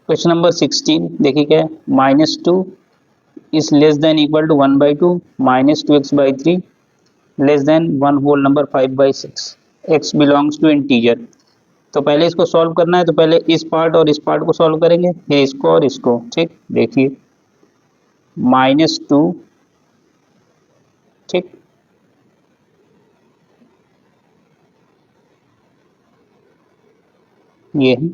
Question number 16 देखिए क्या है, -2 is less than equal to 1/2, -2x/3 less than one whole number 5/6, x belongs to integer. तो पहले इसको सॉल्व करना है, तो पहले इस पार्ट और इस पार्ट को सॉल्व करेंगे, फिर इसको और इसको। ठीक, देखिए -2, ठीक, ये है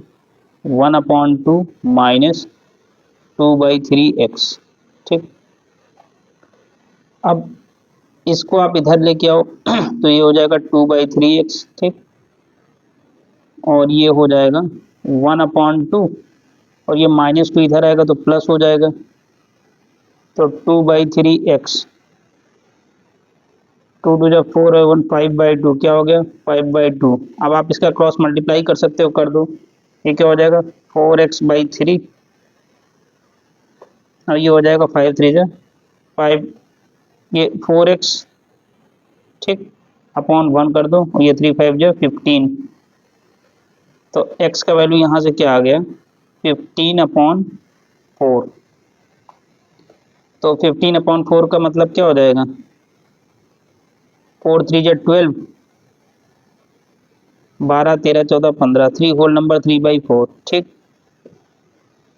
1/2 -2/3x। ठीक, अब इसको आप इधर लेके आओ तो ये हो जाएगा 2/3x। ठीक, और ये हो जाएगा 1/2, और ये -2 इधर आएगा तो प्लस हो जाएगा, तो 2/3x, 2 2 जब 4 है 1, 5/2 क्या हो गया 5/2। अब आप इसका क्रॉस मल्टीप्लाई कर सकते हो, कर दो, ये क्या हो जाएगा 4x/3, और ये हो जाएगा 5 3 जा 5, ये 4x, ठीक, अपॉन 1 कर दो, और ये 3 5 जा 15। तो x का वैल्यू यहाँ से क्या आ गया 15/4। तो 15/4 का मतलब क्या हो जाएगा 4 3 जा 12, 12 13 14 15, 3 होल नंबर 3/4। ठीक,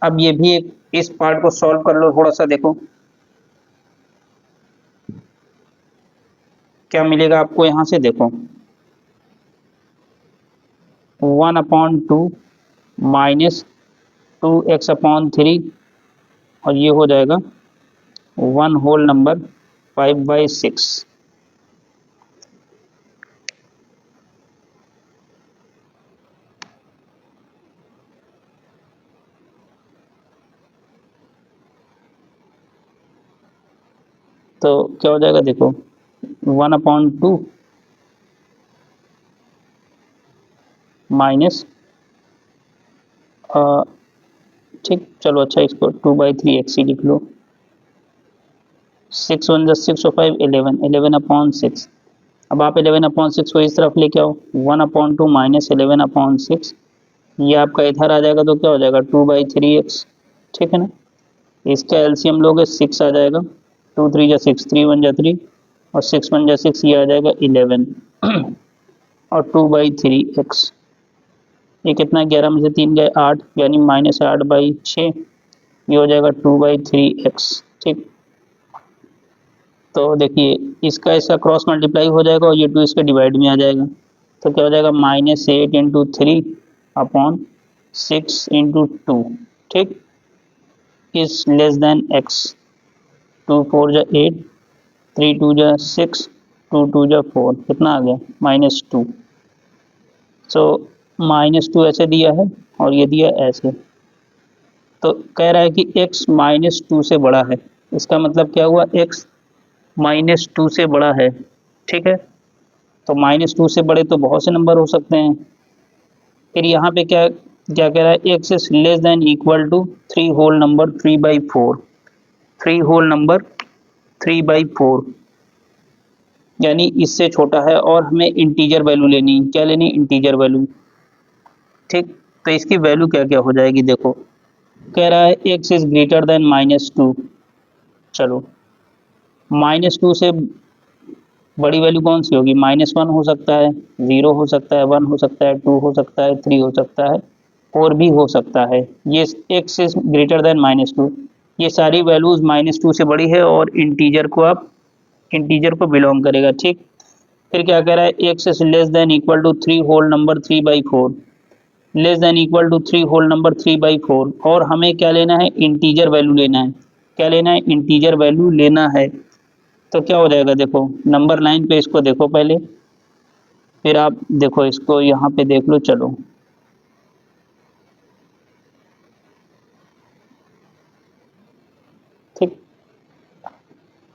अब ये भी एक इस पार्ट को सॉल्व कर लो, थोड़ा सा देखो क्या मिलेगा आपको यहाँ से। देखो 1/2 -2x/3, और ये हो जाएगा 1 होल नंबर 5/6। तो क्या हो जाएगा देखो 1/2 माइनस, ठीक, चलो अच्छा इसको 2/3x ही लिख लो। 6 1 जा 6 और 5 11, 11/6। अब आप 11/6 को इस तरफ लेके आओ, 1/2 -11/6, ये आपका इधर आ जाएगा तो क्या हो जाएगा 2/3x। ठीक है ना, इसका एलसीएम लोगे 6 आ जाएगा, 2 3 जा 6, 3 1 जा 3, और 6 1 जा 6, ये आ जाएगा 11 और 2/3x, ये कितना 11 में से 3 गए 8, यानी -8/6, ये हो जाएगा 2/3x। ठीक, तो देखिए इसका इसका क्रॉस मल्टीप्लाई हो जाएगा, और ये 2 इसके डिवाइड में आ जाएगा, तो क्या हो जाएगा -8/3/6/2। ठीक, इज लेस देन x, 2 4 जा 8, 3 2 जा 6, 2 2 जा 4, कितना आ गया -2। सो -2 ऐसे दिया है, और ये दिया ऐसे, तो कह रहा है कि x -2 से बड़ा है। इसका मतलब क्या हुआ x -2 से बड़ा है। ठीक है, तो -2 से बड़े तो बहुत से नंबर हो सकते हैं। फिर यहाँ पे क्या क्या कह रहा है, x is less than equal to 3 whole number 3/4, 3 whole number 3/4, यानी इससे छोटा है, और हमें इंटीजर वैल्यू लेनी है। क्या लेनी, इंटीजर वैल्यू। ठीक, तो इसकी वैल्यू क्या क्या हो जाएगी देखो, कह रहा है x इज ग्रेटर देन -2। चलो -2 से बड़ी वैल्यू कौन सी होगी, -1 हो सकता है, 0 हो सकता है, 1 हो सकता है, 2 हो सकता है, 3 हो सकता है, 4 भी हो सकता है। ये x इज ग्रेटर देन -2, ये सारी वैल्यूज -2 से बड़ी है, और इंटीजर को आप इंटीजर को बिलोंग करेगा। ठीक, फिर क्या कह रहा है, x is less than equal to 3 whole number 3/4, less than equal to 3 whole number 3/4, और हमें क्या लेना है, इंटीजर वैल्यू लेना है। क्या लेना है, इंटीजर वैल्यू लेना है। तो क्या हो जाएगा देखो, नंबर 9 पे इसको देखो पहले, फिर आप देखो इसको यहाँ पे देख लो। चलो ठीक,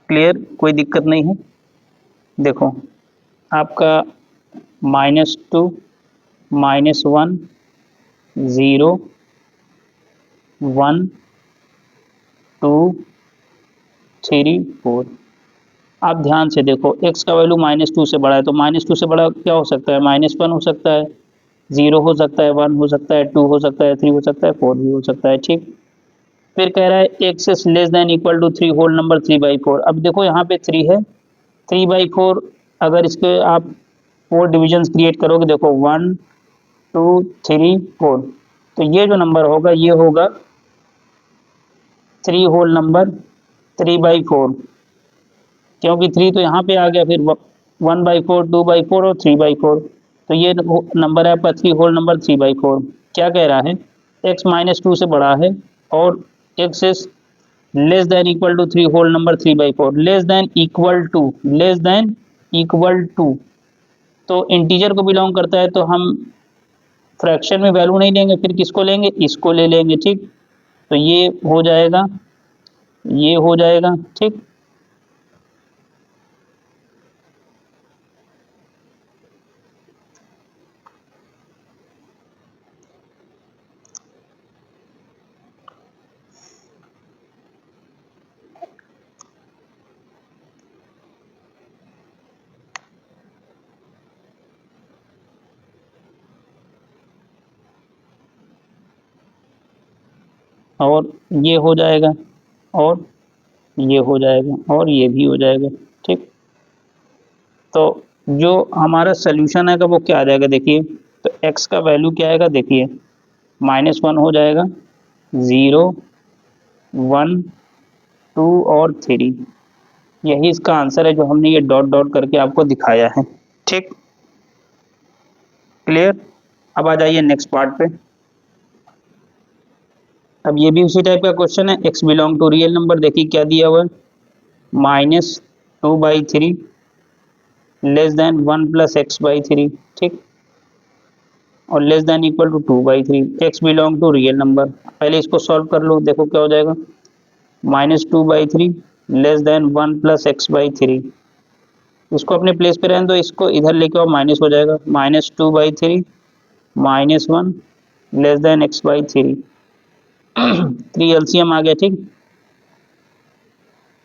क्लियर, कोई दिक्कत नहीं है। देखो आपका -2 -1 0 1 2 3 4। आप ध्यान से देखो, x का वैल्यू -2 से बड़ा है, तो -2 से बड़ा क्या हो सकता है, -1 हो सकता है। 0 हो सकता है, 1 हो सकता है, 2 हो सकता है, 3 हो सकता है, 4 भी हो सकता है। ठीक, फिर कह रहा है x is less than equal to 3 whole number 3/4। अब देखो यहाँ पे 3 है, 3/4 अगर इसके आप 4 डिविजन्स क्रिएट करोगे, देखो 1 2 3 4, तो ये जो नंबर होगा ये होगा 3 होल नंबर 3/4, क्योंकि 3 तो यहाँ पे आ गया, फिर 1/4 2/4 और 3/4, तो ये नंबर है आपका 3 होल नंबर 3/4। क्या कह रहा है, x -2 से बड़ा है और x is less than equal to 3 whole number 3/4। Less than equal to तो इंटीजर को बिलोंग करता है, तो हम फ्रैक्शन में वैल्यू नहीं लेंगे, फिर किसको लेंगे, इसको ले लेंगे। ठीक, तो ये हो जाएगा, ये हो जाएगा। ठीक, और ये हो जाएगा, और ये हो जाएगा, और ये भी हो जाएगा। ठीक, तो जो हमारा सोल्यूशन है वो क्या आ जाएगा, देखिए, तो x का वैल्यू क्या आएगा, देखिए -1 हो जाएगा, 0 1 2 और 3, यही इसका आंसर है जो हमने ये डॉट डॉट करके आपको दिखाया है। ठीक, क्लियर। अब आ जाइए नेक्स्ट पार्ट पे। अब ये भी उसी टाइप का क्वेश्चन है, x belong to real number. देखिए क्या दिया हुआ है, -2/3 लेस देन 1 + x/3। ठीक, और less than equal to 2/3। x belong to real number, पहले इसको सॉल्व कर लो, देखो क्या हो जाएगा, -2/3 लेस देन 1 + x/3। इसको अपने प्लेस पे रहने दो, इसको इधर लेके आओ, माइनस हो जाएगा, -2/3 -1 लेस देन x/3। 3 एलसीएम आ गया। ठीक,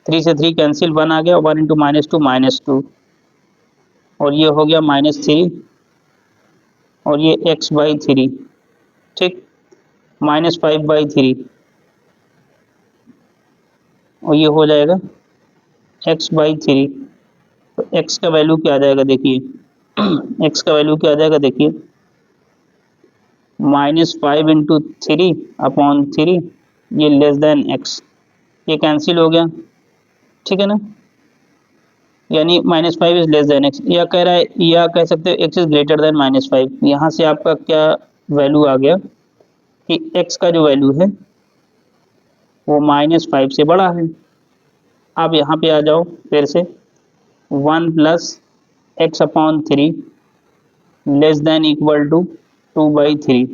3 से 3 कैंसिल, 1 आ गया, 1 × -2 -2, और ये हो गया -3, और ये x/3। ठीक, -5/3, और ये हो जाएगा x/3। तो x का वैल्यू क्या आ जाएगा, देखिए x का वैल्यू क्या आ जाएगा, देखिए -5 × 3/3, ये लेस देन x, ये कैंसिल हो गया। ठीक है ना, यानी -5 इज लेस देन x, या कह रहा है, या कह सकते हो x इज ग्रेटर देन -5। यहाँ से आपका क्या वैल्यू आ गया कि x का जो वैल्यू है वो -5 से बड़ा है। अब यहाँ पे आ जाओ फिर से, 1 + x/3 less than equal to 2/3,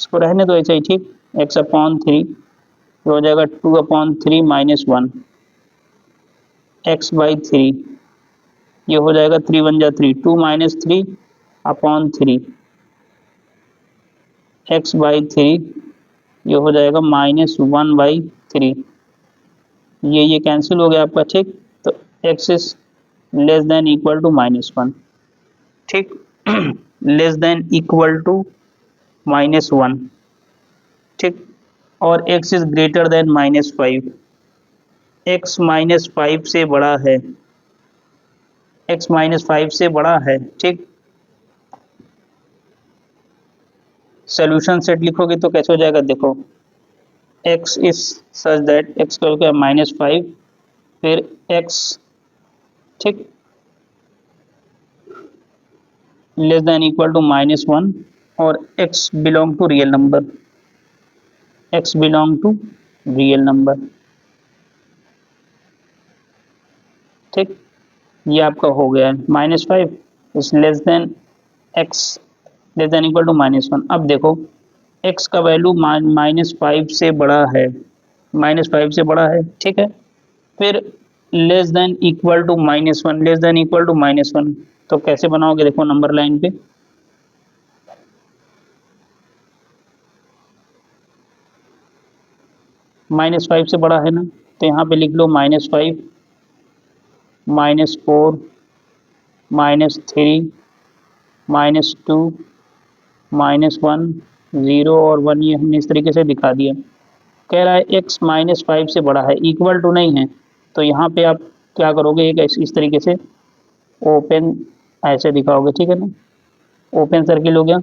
इसको रहने दो ऐसे ही। ठीक, x/3 हो जाएगा 2/3 -1 x/3, ये हो जाएगा 3 × 1 = 3, 2 - 3/3 x/3, ये हो जाएगा -1/3, ये कैंसिल हो गया आपका। ठीक, तो x is less than equal to -1। ठीक, लेस देन इक्वल टू -1। ठीक, और x is greater then -5, x -5 से बड़ा है, x -5 से बड़ा है। ठीक, सोल्यूशन सेट लिखोगे तो कैसे हो जाएगा, देखो x is such that, x का क्या -5, फिर x, ठीक, लेस देन इक्वल टू -1, और x belong to real number, x belong to real number. ठीक, ये आपका हो गया है, -5 is less than x less than equal to -1। अब देखो x का वैल्यू -5 से बड़ा है, -5 से बड़ा है। ठीक है, फिर less than equal to -1, less than equal to -1, तो कैसे बनाओगे, देखो नंबर लाइन पे, -5 से बड़ा है ना, तो यहाँ पे लिख लो -5 -4 -3 -2 -1 0 और 1 ये हमने इस तरीके से दिखा दिया। कह रहा है x -5 से बड़ा है, इक्वल टू नहीं है, तो यहाँ पे आप क्या करोगे, एक इस तरीके से ओपन ऐसे दिखाओगे, ठीक है ना, ओपन सर्किल हो गया।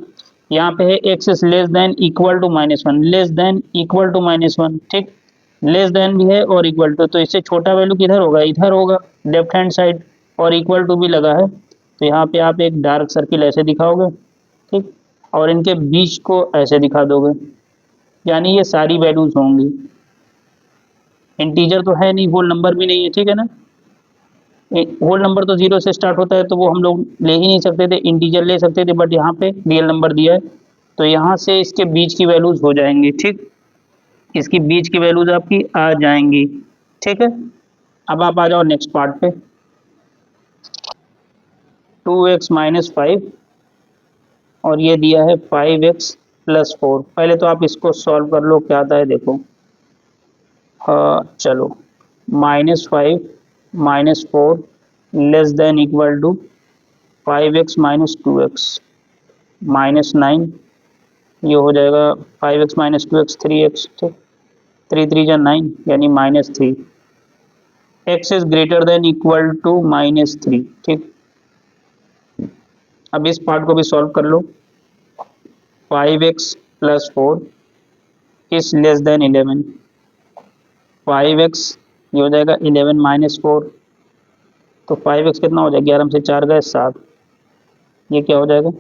यहाँ पे है x is less than equal to -1, less than equal to -1, ठीक, लेस देन भी है और इक्वल टू, तो इससे छोटा वैल्यू किधर होगा, इधर होगा लेफ्ट हैंड साइड, और इक्वल टू भी लगा है, तो यहाँ पे आप एक डार्क सर्किल ऐसे दिखाओगे, ठीक, और इनके बीच को ऐसे दिखा दोगे, यानी ये सारी वैल्यूज होंगी। इंटीजर तो है नहीं, होल नंबर भी नहीं है, ठीक है ना, होल नंबर तो 0 से स्टार्ट होता है, तो वो हम लोग ले ही नहीं सकते थे, इंटीजर ले सकते थे, बट यहाँ पे रियल नंबर दिया है, तो यहाँ से इसके बीच की वैल्यूज हो जाएंगी, ठीक, इसकी बीच की वैल्यूज आपकी आ जाएंगी, ठीक है। अब आप आ जाओ नेक्स्ट पार्ट पे, 2x - 5 और ये दिया है 5x + 4। पहले तो आप इसको सॉल्व कर लो, क्या आता है देखो। चलो, -5 - 4 less than equal to 5x - 2x -9, ये हो जाएगा 5x - 2x 3x, ठीक, 3 3 जा 9 यानी -3, x is greater than equal to -3, ठीक। अब इस पार्ट को भी सॉल्व कर लो, 5x + 4 is less then 11, 5x ये हो जाएगा 11 - 4, तो 5x कितना हो जाएगा, 11 से 4 गए 7, ये क्या हो जाएगा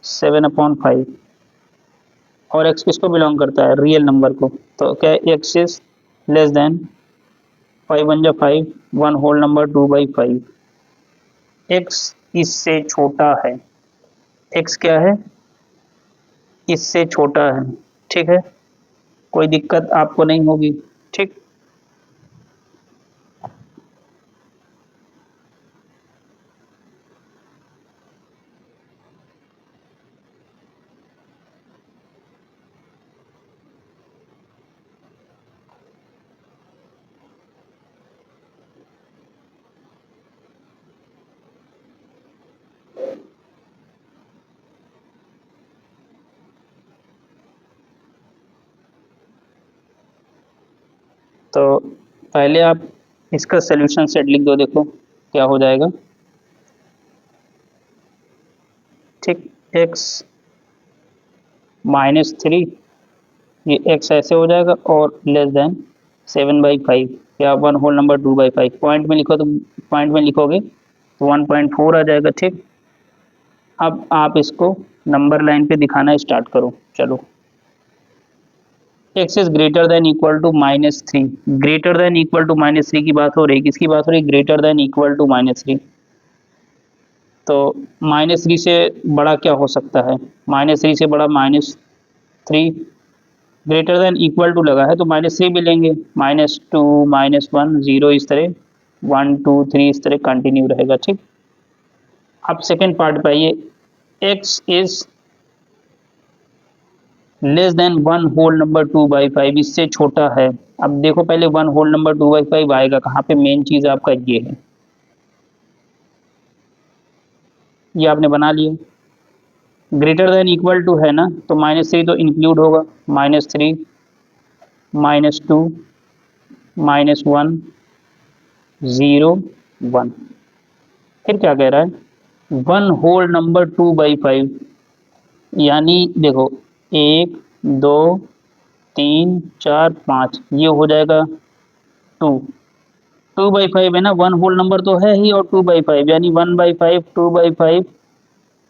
7/5, और x किसको बिलोंग करता है, रियल नंबर को, तो क्या है x इज लेस देन 5 1 जा 5, 1 होल नंबर 2/5, x इससे छोटा है, x क्या है, इससे छोटा है, ठीक है, कोई दिक्कत आपको नहीं होगी, ठीक। तो पहले आप इसका सॉल्यूशन सेट लिख दो, देखो क्या हो जाएगा, ठीक, x -3, ये x ऐसे हो जाएगा और लेस देन 7/5 या 1 होल नंबर 2/5, पॉइंट में लिखो तो पॉइंट में लिखोगे तो 1.4 आ जाएगा, ठीक। अब आप इसको नंबर लाइन पे दिखाना स्टार्ट करो, चलो, x is greater than equal to -3, greater than equal to -3 की बात हो रही, किसकी बात हो रही, ग्रेटर देन इक्वल टू -3, तो -3 से बड़ा क्या हो सकता है, -3 से बड़ा -3, ग्रेटर देन इक्वल टू लगा है तो -3 भी लेंगे, -2 -1 0 इस तरह 1 2 3 इस तरह कंटिन्यू रहेगा, ठीक। अब सेकेंड पार्ट पे आइए, x is less than 1 whole number 2/5, इससे छोटा है। अब देखो पहले 1 होल नंबर 2/5 आएगा कहाँ पे, मेन चीज आपका ये है, ये आपने बना लिया, ग्रेटर देन इक्वल टू है ना, तो -3 तो इंक्लूड होगा, -3 -2 -1 0 1, फिर क्या कह रहा है 1 होल नंबर 2/5, यानी देखो 1 2 3 4 5, ये हो जाएगा 2, 2/5 है ना, 1 होल नंबर तो है ही, और 2/5 यानी 1/5 2/5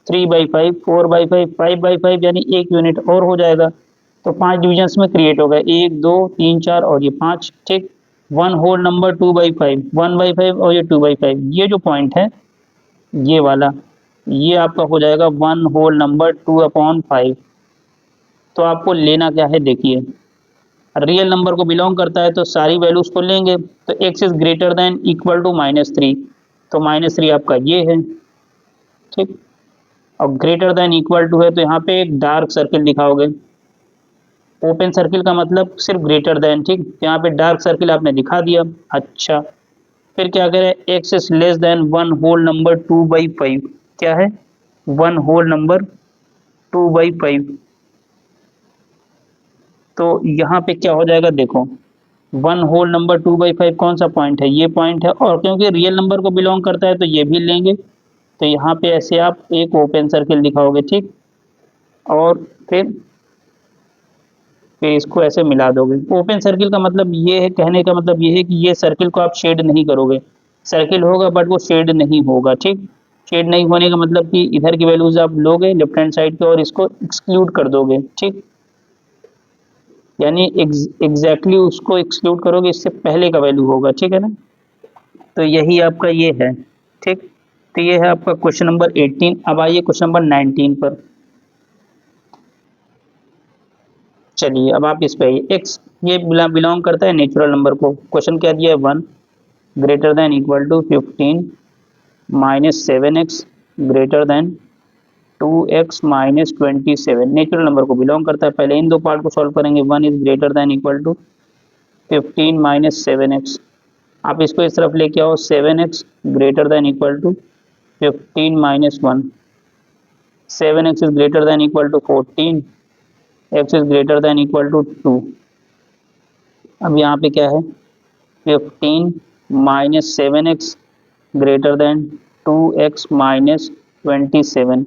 3/5 4/5 5/5, यानी 1 यूनिट और हो जाएगा, तो 5 डिविजन्स में क्रिएट होगा, 1 2 3 4 और ये 5, ठीक। 1 होल नंबर 2/5, 1/5 और ये 2/5, ये जो पॉइंट है ये वाला, ये आपका हो जाएगा 1 होल नंबर 2/5, तो आपको लेना क्या है देखिए, रियल नंबर को बिलोंग करता है तो सारी वैल्यूज को लेंगे, तो x is greater than equal to -3, तो -3 आपका ये है, ठीक, और ग्रेटर देन इक्वल टू है तो यहाँ पे एक डार्क सर्किल दिखाओगे, ओपन सर्किल का मतलब सिर्फ ग्रेटर देन, ठीक, यहाँ पे डार्क सर्किल आपने दिखा दिया। अच्छा, फिर क्या करें, x is less than 1 whole number 2/5, क्या है 1 होल नंबर 2/5। तो यहाँ पे क्या हो जाएगा देखो, 1 होल नंबर 2/5 कौन सा पॉइंट है, ये पॉइंट है, और क्योंकि रियल नंबर को बिलोंग करता है तो ये भी लेंगे। तो यहाँ पे ऐसे आप एक ओपन सर्किल दिखाओगे, ठीक, और फिर इसको ऐसे मिला दोगे। ओपन सर्किल का मतलब ये है, कहने का मतलब ये है कि ये सर्किल को आप शेड नहीं करोगे, सर्किल होगा बट वो शेड नहीं होगा, ठीक। शेड नहीं होने का मतलब कि इधर की वैल्यूज आप लोगे लेफ्ट हैंड साइड के और इसको एक्सक्लूड कर दोगे, ठीक, यानी एग्जैक्टली उसको एक्सक्लूड करोगे, इससे पहले का वैल्यू होगा, ठीक है ना। तो यही आपका ये है, ठीक। तो ये है आपका क्वेश्चन नंबर 18। अब आइए क्वेश्चन नंबर 19 पर। चलिए अब आप इस पे आइए। एक्स ये बिलोंग करता है नेचुरल नंबर को। क्वेश्चन क्या दिया है, 1 greater than equal to 15 minus 7x greater than 2x minus 27। Natural number को बिलोंग करता है। पहले इन दो पार्ट को सॉल्व करेंगे। 1 is greater than equal to 15 minus 7x। आप इसको इस तरफ लेके आओ, 7x greater than equal to 15 minus 1। 7x is greater than equal to 14, x is greater than equal to 2। अब यहाँ पे क्या है, 15 minus 7x greater than 2x minus 27।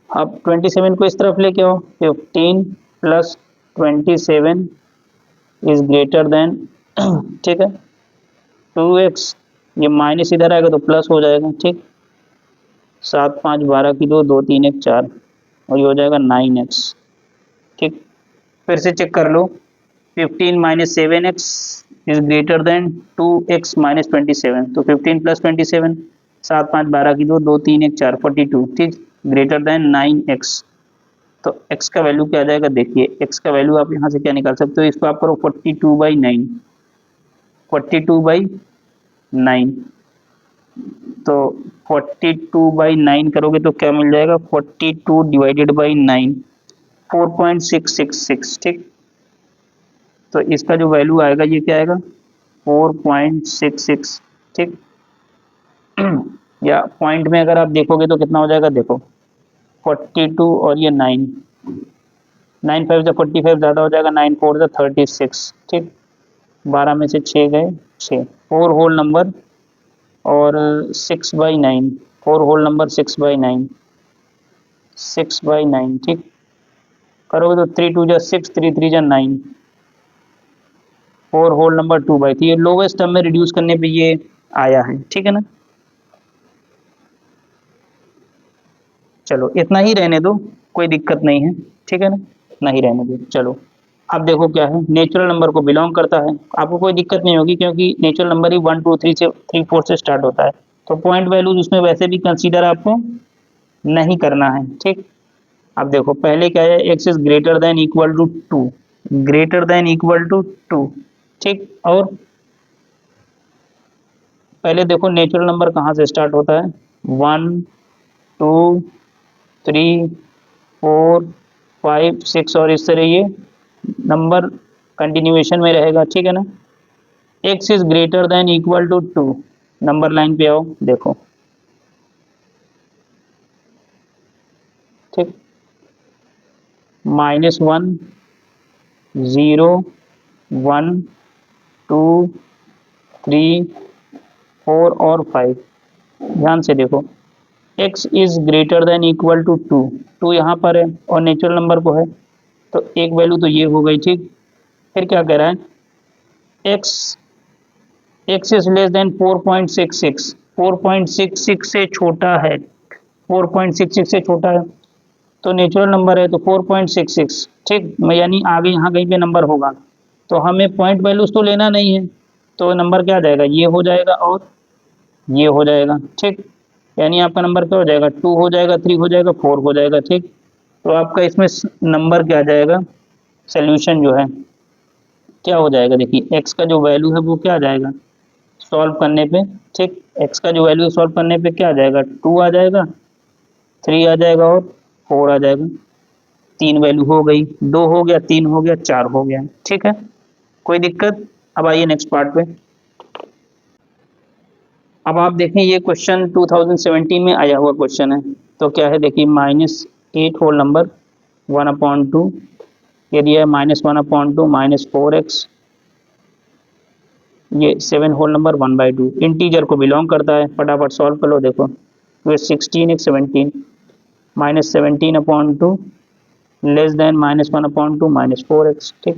अब 27 को इस तरफ लेके आओ, 15 प्लस 27 इज ग्रेटर देन, ठीक है, 2x, ये माइनस इधर आएगा तो प्लस हो जाएगा, ठीक। 7 5 12 की 2, 2 3 1 4, और ये हो जाएगा 9x, ठीक। फिर से चेक कर लो, 15 minus 7x is greater than 2x minus 27। तो 15 प्लस 27, 7 5 12 की 2, 2 3 1 4, 42, ठीक, ग्रेटर देन 9x। तो x का वैल्यू क्या आ जाएगा, देखिए x का वैल्यू आप यहाँ से क्या निकाल सकते हो, इसको आप करो 42/9, 42/9। तो 42/9 करोगे तो क्या मिल जाएगा, 42 डिवाइडेड बाई 9, 4.666, ठीक। तो इसका जो वैल्यू आएगा ये क्या आएगा, 4.66, ठीक। या पॉइंट में अगर आप देखोगे तो कितना हो जाएगा, देखो 42 और ये 9, 9 5 से 45 ज़्यादा हो जाएगा, 9 4 से 36, ठीक। 12 में से 6 गए 6, 4 होल नंबर और 6/9, 4 होल नंबर 6/9, 6/9, ठीक। करोगे तो 3 2 जा 6, 3 3 जा 9, 4 होल नंबर 2/3। ये लोवेस्ट टर्म में रिड्यूस करने पे ये आया है, ठीक है ना। चलो इतना ही रहने दो, कोई दिक्कत नहीं है, ठीक है ना, इतना ही रहने दो। चलो अब देखो क्या है, नेचुरल नंबर को बिलोंग करता है, आपको कोई दिक्कत नहीं होगी क्योंकि नेचुरल नंबर ही 1 2 3 से 3 4 से स्टार्ट होता है। तो पॉइंट वैल्यूज उसमें वैसे भी कंसीडर आपको नहीं करना है, ठीक। अब देखो पहले क्या है, x is greater than equal to 2, greater than equal to 2, ठीक। और पहले देखो नेचुरल नंबर कहाँ से स्टार्ट होता है, 1 2 3 4 5 6, और इस तरह ये नंबर कंटिन्यूएशन में रहेगा, ठीक है ना। x is greater than equal to 2, number line पे आओ, देखो, ठीक, -1 0 1 2 3 4 और 5। ध्यान से देखो, x is greater than equal to 2, 2 यहाँ पर है और नेचुरल नंबर को है, तो एक वैल्यू तो ये हो गई, ठीक। फिर क्या कह रहा है, x इज लेस देन 4.66, 4.66 से छोटा है, 4.66 से छोटा है, तो नेचुरल नंबर है तो 4.66, ठीक, यानी आगे यहाँ कहीं पे नंबर होगा, तो हमें पॉइंट वैल्यूज तो लेना नहीं है, तो नंबर क्या आ जाएगा, ये हो जाएगा और ये हो जाएगा, ठीक। यानी आपका नंबर क्या हो जाएगा, 2 हो जाएगा, 3 हो जाएगा, 4 हो जाएगा, ठीक। तो आपका इसमें नंबर क्या आ जाएगा, सोल्यूशन जो है क्या हो जाएगा, देखिए x का जो वैल्यू है वो क्या आ जाएगा सॉल्व करने पे, ठीक। x का जो वैल्यू सॉल्व करने पे क्या आ जाएगा, 2 आ जाएगा, 3 आ जाएगा और 4 आ जाएगा। 3 वैल्यू हो गई, 2 हो गया, 3 हो गया, 4 हो गया, ठीक है, कोई दिक्कत। अब आइए नेक्स्ट पार्ट पे। अब आप देखें ये क्वेश्चन 2017 में आया हुआ क्वेश्चन है, तो क्या है देखिए, 8 होल नंबर 1/2, ये दिया है -1/2 -4x, ये 7 होल नंबर 1/2 इंटीजर को बिलोंग करता है। फटाफट सॉल्व कर लो, देखो तो 16 एक 17 -17/2 लेस देन -1/2 -4x। ठीक,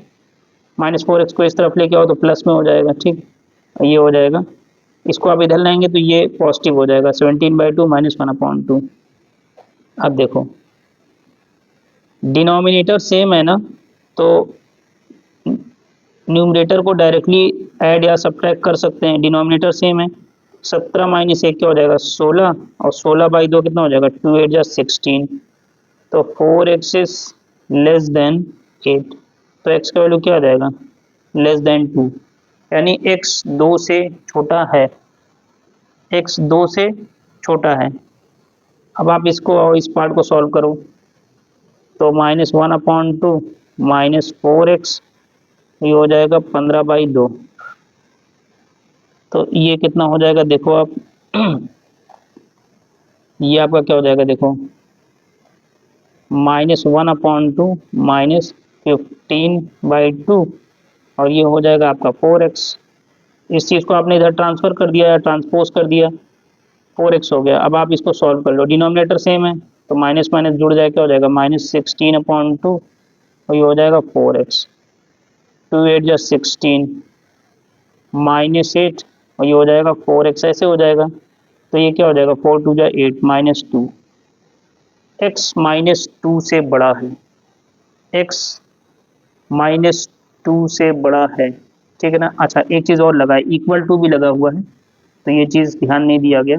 -4x को इस तरफ लेके आओ तो प्लस में हो जाएगा। ठीक, ये हो जाएगा, इसको आप इधर लाएंगे तो ये पॉजिटिव हो जाएगा 17/2 -1/2। अब देखो डिनोमिनेटर सेम है ना, तो न्यूमरेटर को डायरेक्टली ऐड या सब्ट्रैक्ट कर सकते हैं। डिनोमिनेटर सेम है, 17 माइनस 1 क्या हो जाएगा 16, और 16/2 कितना हो जाएगा 2 8 जा 16, तो 4x इज लेस देन 8, तो x का वैल्यू क्या आ जाएगा लेस देन 2, यानी x 2 से छोटा है, x 2 से छोटा है। अब आप इसको इस पार्ट को सॉल्व करो, तो -1/2 -4x, ये हो जाएगा 15/2, तो ये कितना हो जाएगा देखो आप ये आपका क्या हो जाएगा देखो -1/2 -15/2, और ये हो जाएगा आपका 4x। इस चीज़ को आपने इधर ट्रांसफर कर दिया या ट्रांसपोज कर दिया, 4x हो गया। अब आप इसको सॉल्व कर लो, डिनोमिनेटर सेम है तो माइनस माइनस जुड़ जाए क्या हो जाएगा -16/2, और ये हो जाएगा 4x, 2 8 जा 16 -8, और ये हो जाएगा 4x, ऐसे हो जाएगा। तो ये क्या हो जाएगा 4 2 जा 8 -2, x -2 से बड़ा है, x -2 से बड़ा है। ठीक है ना। अच्छा एक चीज़ और लगा है, इक्वल टू भी लगा हुआ है, तो ये चीज़ ध्यान नहीं दिया गया,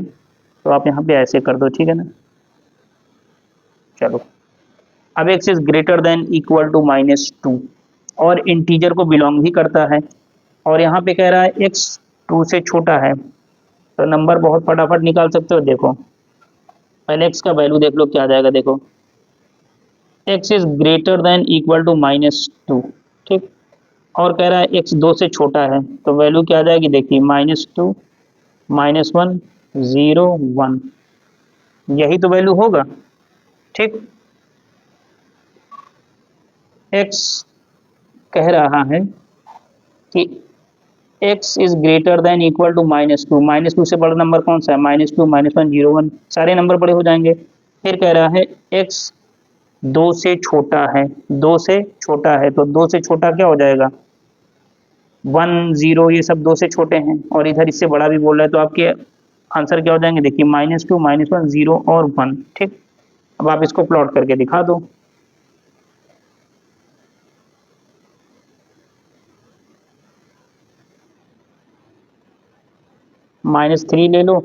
तो आप यहाँ पे ऐसे कर दो। ठीक है ना। चलो अब x is greater than equal to -2 और इंटीजर को बिलोंग भी करता है, और यहाँ पे कह रहा है x 2 से छोटा है, तो नंबर बहुत फटाफट निकाल सकते हो। देखो पहले x का वैल्यू देख लो क्या आ जाएगा, देखो x is greater than equal to -2। ठीक, और कह रहा है x 2 से छोटा है, तो वैल्यू क्या आ जाएगी देखिए -2 -1 0 1, यही तो वैल्यू होगा। ठीक, x कह रहा है कि x is greater than equal to -2, -2 से बड़ा नंबर कौन सा है -2 -1 0 1, सारे नंबर बड़े हो जाएंगे। फिर कह रहा है x 2 से छोटा है, 2 से छोटा है, तो 2 से छोटा क्या हो जाएगा 1 0, ये सब 2 से छोटे हैं, और इधर इससे बड़ा भी बोल रहा है, तो आपके आंसर क्या हो जाएंगे देखिए -2 -1 0 और 1। ठीक, अब आप इसको प्लॉट करके दिखा दो। -3 ले लो,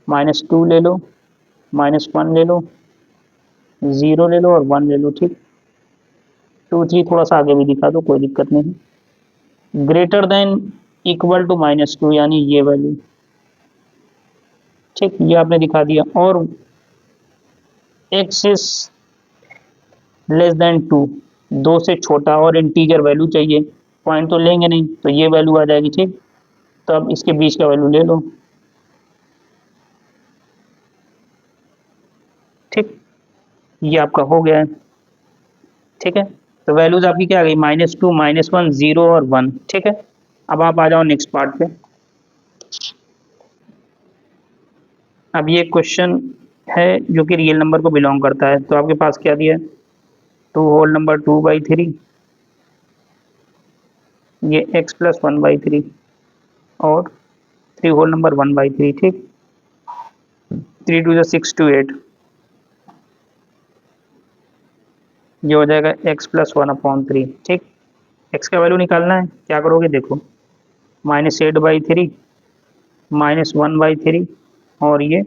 -2 ले लो, -1 ले लो, 0 ले लो और 1 ले लो। ठीक, 2 3 थोड़ा सा आगे भी दिखा दो, कोई दिक्कत नहीं। ग्रेटर देन इक्वल टू -2 यानी ये वैल्यू। ठीक, ये आपने दिखा दिया, और x इज लेस देन 2, 2 से छोटा, और इंटीजर वैल्यू चाहिए, पॉइंट तो लेंगे नहीं, तो ये वैल्यू आ जाएगी। ठीक, तो अब इसके बीच का वैल्यू ले लो। ठीक, ये आपका हो गया है। ठीक है, तो वैल्यूज आपकी क्या आ गई -2 -1 0 और 1। ठीक है, अब आप आ जाओ नेक्स्ट पार्ट पे। अब ये क्वेश्चन है जो कि रियल नंबर को बिलोंग करता है, तो आपके पास क्या दिया है 2 होल नंबर 2/3, ये x प्लस 1/3 और 3 होल नंबर 1/3। ठीक, 3 2 6 2 8, ये हो जाएगा x प्लस 1/3। ठीक, x का वैल्यू निकालना है, क्या करोगे देखो -8/3 -1/3, और ये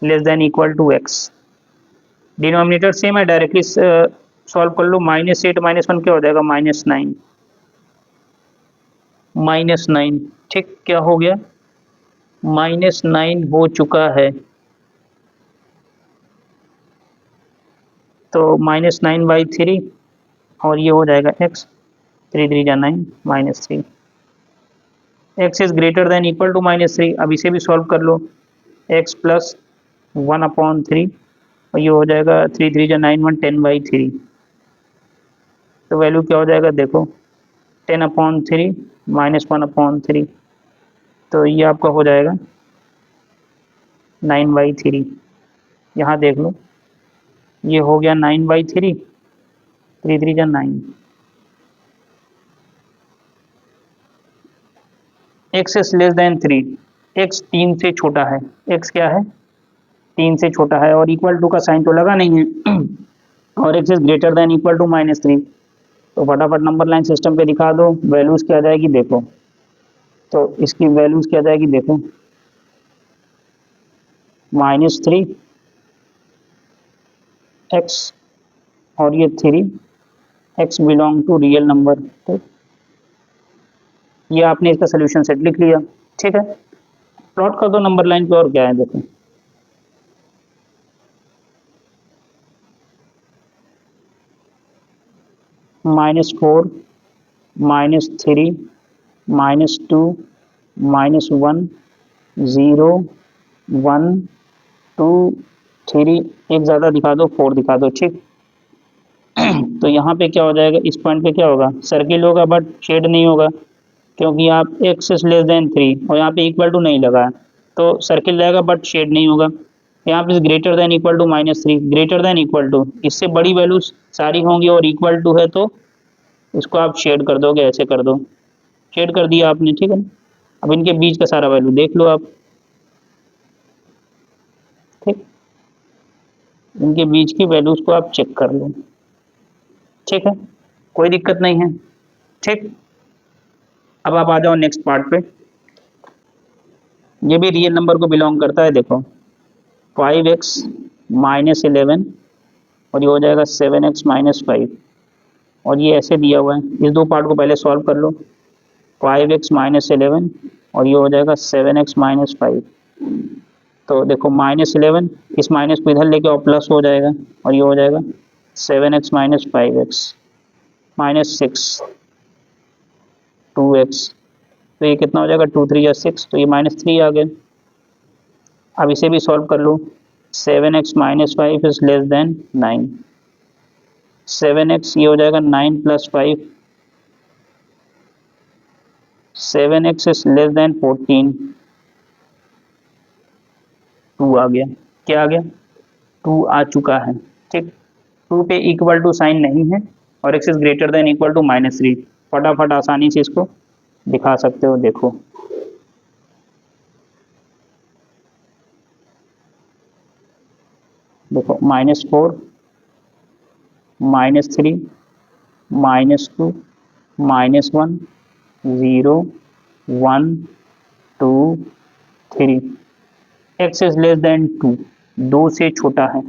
less than equal to x। Denominator same है, डायरेक्टली सॉल्व कर लो। -8 -1 क्या हो जाएगा -9, -9। ठीक, क्या हो गया -9 हो चुका है, तो -9/3, और ये हो जाएगा x, 3 3 जा 9 -3। x is greater than equal to -3, अब इसे भी सॉल्व कर लो, x प्लस 1/3 और ये हो जाएगा 3 3 जा 9 1 10/3। तो वैल्यू क्या हो जाएगा देखो, 10/3 -1/3। तो ये आपका हो जाएगा 9/3। यहाँ देख लो, ये हो गया 9/3, 3 3 जा 9। x is less than 3, x 3 से छोटा है, x क्या है 3 से छोटा है, और इक्वल टू का साइन तो लगा नहीं है और x is greater than equal to -3। तो फटाफट नंबर लाइन सिस्टम पे दिखा दो, वैल्यूज क्या आ जाएगी देखो। तो इसकी वैल्यूज क्या आ जाएगी देखो, -3 x और ये 3, x belong to real number. तो ये आपने इसका सोल्यूशन सेट लिख लिया, ठीक है। प्लॉट कर दो नंबर लाइन पे, और क्या है देखो, -4 -3 -2 -1 0 1 2 3, एक ज़्यादा दिखा दो, 4 दिखा दो, ठीक। तो यहाँ पे क्या हो जाएगा, इस पॉइंट पे क्या होगा, सर्किल होगा बट शेड नहीं होगा, क्योंकि आप x इज लेस देन 3 और यहाँ पे इक्वल टू नहीं लगा है, तो सर्किल रहेगा बट शेड नहीं होगा। यहाँ पे greater than equal to -3, greater than equal to, इससे बड़ी वैल्यूज सारी होंगी और इक्वल टू है तो इसको आप शेड कर दोगे, ऐसे कर दो, शेड कर दिया आपने, ठीक है ना। अब इनके बीच का सारा वैल्यू देख लो आप, ठीक, इनके बीच की वैल्यूज को आप चेक कर लो, ठीक है, कोई दिक्कत नहीं है, ठीक। अब आप आ जाओ नेक्स्ट पार्ट पे, ये भी रियल नंबर को बिलोंग करता है, देखो 5x -11 और ये हो जाएगा 7x -5, और ये ऐसे दिया हुआ है, इस दो पार्ट को पहले सॉल्व कर लो, 5x -11 और ये हो जाएगा 7x -5। तो देखो -11, इस माइनस को इधर लेके और प्लस हो जाएगा, और ये हो जाएगा 7x -5x -6 2x। तो ये कितना हो जाएगा, 2 3 या 6, तो ये -3 आ गया। अब इसे भी सॉल्व कर लो, 7x -5 is less then 9, 7x ये हो जाएगा 9 + 5, 7x इज लेस देन 14, 2 आ गया, क्या आ गया, 2 आ चुका है, ठीक। 2 पे इक्वल टू साइन नहीं है और x is greater than equal to -3, फटाफट आसानी से इसको दिखा सकते हो, देखो देखो -4 -3 -2 -1 0 1 2 3, x इज लेस देन 2, 2 से छोटा है,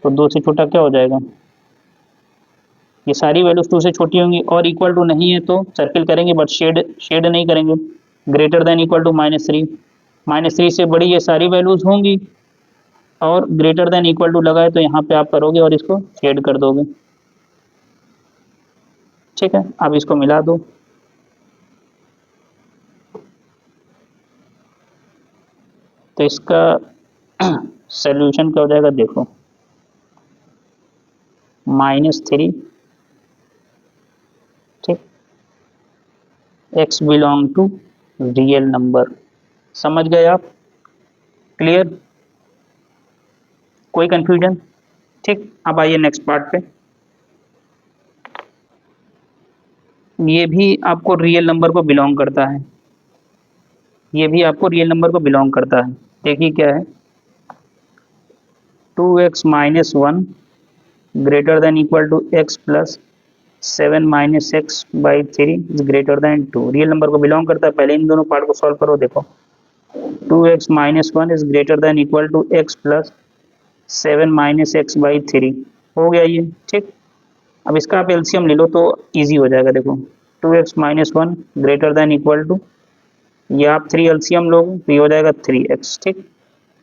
तो 2 से छोटा क्या हो जाएगा, ये सारी वैल्यूज 2 से छोटी होंगी, और इक्वल टू नहीं है तो सर्किल करेंगे बट शेड नहीं करेंगे, ग्रेटर देन इक्वल टू -3, -3 से बड़ी ये सारी वैल्यूज होंगी, और ग्रेटर देन इक्वल टू लगा है तो यहाँ पे आप करोगे और इसको शेड कर दोगे, ठीक है। अब इसको मिला दो, तो इसका सोल्यूशन क्या हो जाएगा देखो, -3, ठीक, x belong to real number. समझ गए आप, क्लियर, कोई कंफ्यूजन, ठीक। अब आइए नेक्स्ट पार्ट पे, ये भी आपको रियल नंबर को बिलोंग करता है, ये भी आपको रियल नंबर को बिलोंग करता है, देखिए क्या है, 2x -1 greater than equal to x plus 7 -x/3 is greater than 2, real number को बिलोंग करता है। पहले इन दोनों पार्ट को सॉल्व करो, देखो 2x -1 is greater than equal to x plus 7 -x/3 हो गया ये, ठीक। अब इसका आप एलसीएम ले लो तो इजी हो जाएगा, देखो 2x -1 greater than equal to, ये आप 3 एलसीएम लोगे तो ये हो जाएगा 3x, ठीक,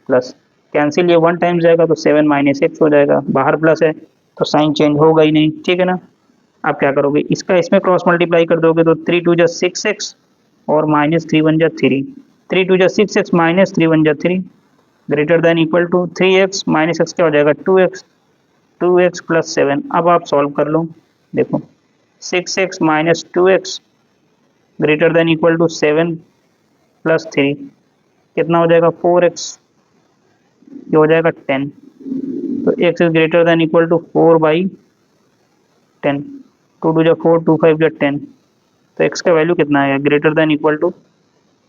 प्लस कैंसिल, ये 1 टाइम जाएगा तो 7 -x हो जाएगा, बाहर प्लस है तो साइन चेंज होगा ही नहीं, ठीक है ना। आप क्या करोगे, इसका इसमें क्रॉस मल्टीप्लाई कर दोगे तो 3 2 जा 6x और -3 1 जा 3, 3 2 जा 6x -3 1 जा 3, greater than equal to 3x minus x क्या हो जाएगा 2x, 2x प्लस 7। अब आप सॉल्व कर लो, देखो 6x minus 2x greater than equal to 7 plus 3 कितना हो जाएगा 4x, ये हो जाएगा 10। तो x is greater than equal to 4/10, 2 two जा 4, 2 5 जा 10। तो x का वैल्यू कितना है ग्रेटर देन इक्वल टू,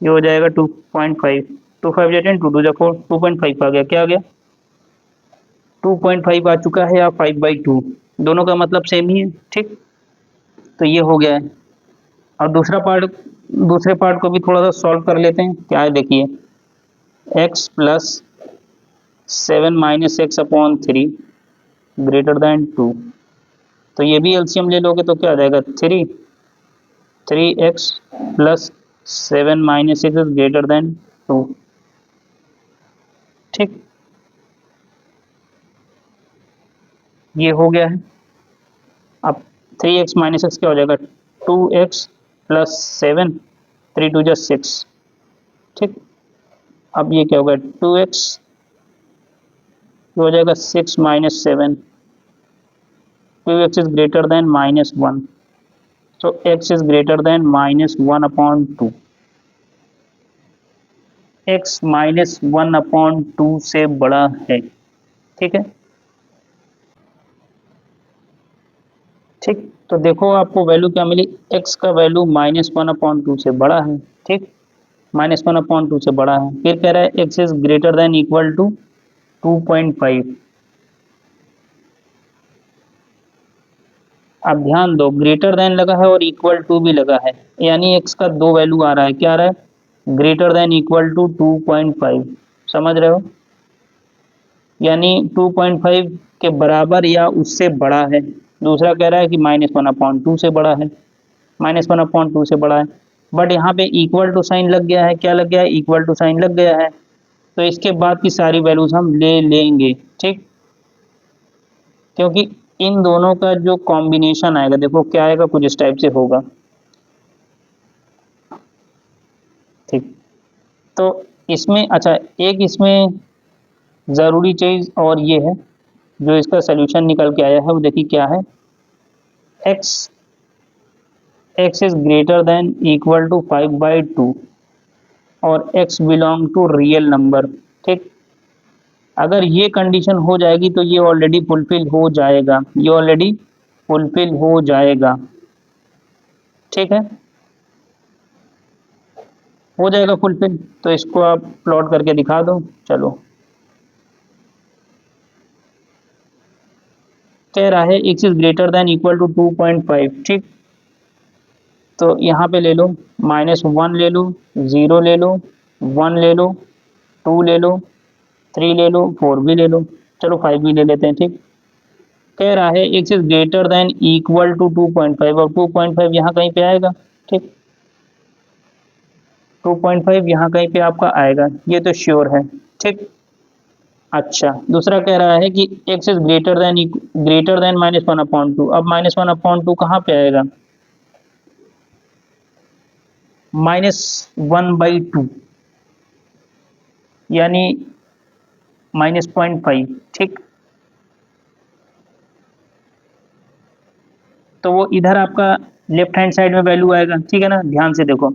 ये हो जाएगा 2.5, 2 5 जा 10, 2 टू जा 4, 2.5 आ गया। क्या आ गया 2.5 आ चुका है, या 5/2, दोनों का मतलब सेम ही है। ठीक, तो ये हो गया है। और दूसरे पार्ट को भी थोड़ा सा सॉल्व कर लेते हैं। क्या है देखिए, x plus 7 minus x upon 3 greater than 2। तो ये भी एलसीएम ले लोगे तो क्या आ जाएगा 3x plus 7 minus x is greater than 2। ठीक, ये हो गया है। अब 3x माइनस एक्स क्या हो जाएगा 2x प्लस 7, 3 2 जा 6। ठीक, अब ये क्या होगा 2x, ये हो जाएगा 6 minus 7, 2x is greater then -1, so x is greater than -1/2, x -1/2 से बड़ा है। ठीक है, ठीक, तो देखो आपको वैल्यू क्या मिली, x का वैल्यू -1/2 से बड़ा है। ठीक, -1/2 से बड़ा है। फिर कह रहा है x is greater than equal to 2.5। अब ध्यान दो, ग्रेटर देन लगा है और इक्वल टू भी लगा है, यानी x का दो वैल्यू आ रहा है। क्या आ रहा है ग्रेटर देन इक्वल टू 2.5, समझ रहे हो, यानी 2.5 के बराबर या उससे बड़ा है। दूसरा कह रहा है कि -1/2 से बड़ा है, -1/2 से बड़ा है। बट यहाँ पे इक्वल टू साइन लग गया है। क्या लग गया है, इक्वल टू साइन लग गया है। तो इसके बाद की सारी वैल्यूज हम ले लेंगे। ठीक, क्योंकि इन दोनों का जो कॉम्बिनेशन आएगा, देखो क्या आएगा, कुछ इस टाइप से होगा। ठीक, तो इसमें अच्छा, एक इसमें ज़रूरी चीज़ और ये है, जो इसका सोल्यूशन निकल के आया है वो देखिए क्या है, x is greater than equal to 5/2 और x belong to real number. ठीक, अगर ये कंडीशन हो जाएगी तो ये ऑलरेडी फुलफिल हो जाएगा, ये ऑलरेडी फुलफिल हो जाएगा। ठीक है, हो जाएगा फुलफिल। तो इसको आप प्लॉट करके दिखा दो। चलो, कह रहा है x is greater than equal to 2.5। ठीक, तो यहाँ पे ले लो, -1 ले लो, 0 ले लो, 1 ले लो, 2 ले लो, 3 ले लो, 4 भी ले लो, चलो 5 भी ले लेते हैं। ठीक, कह रहा है x is greater than equal to 2.5 और 2.5 यहाँ कहीं पे आएगा। ठीक, 2.5 यहाँ कहीं पे आपका आएगा, ये तो श्योर है। ठीक, अच्छा, दूसरा कह रहा है कि x इज ग्रेटर देन -1/2। अब -1/2 कहाँ पे आएगा, -1/2, यानी -0.5। ठीक, तो वो इधर आपका लेफ्ट हैंड साइड में वैल्यू आएगा। ठीक है ना, ध्यान से देखो,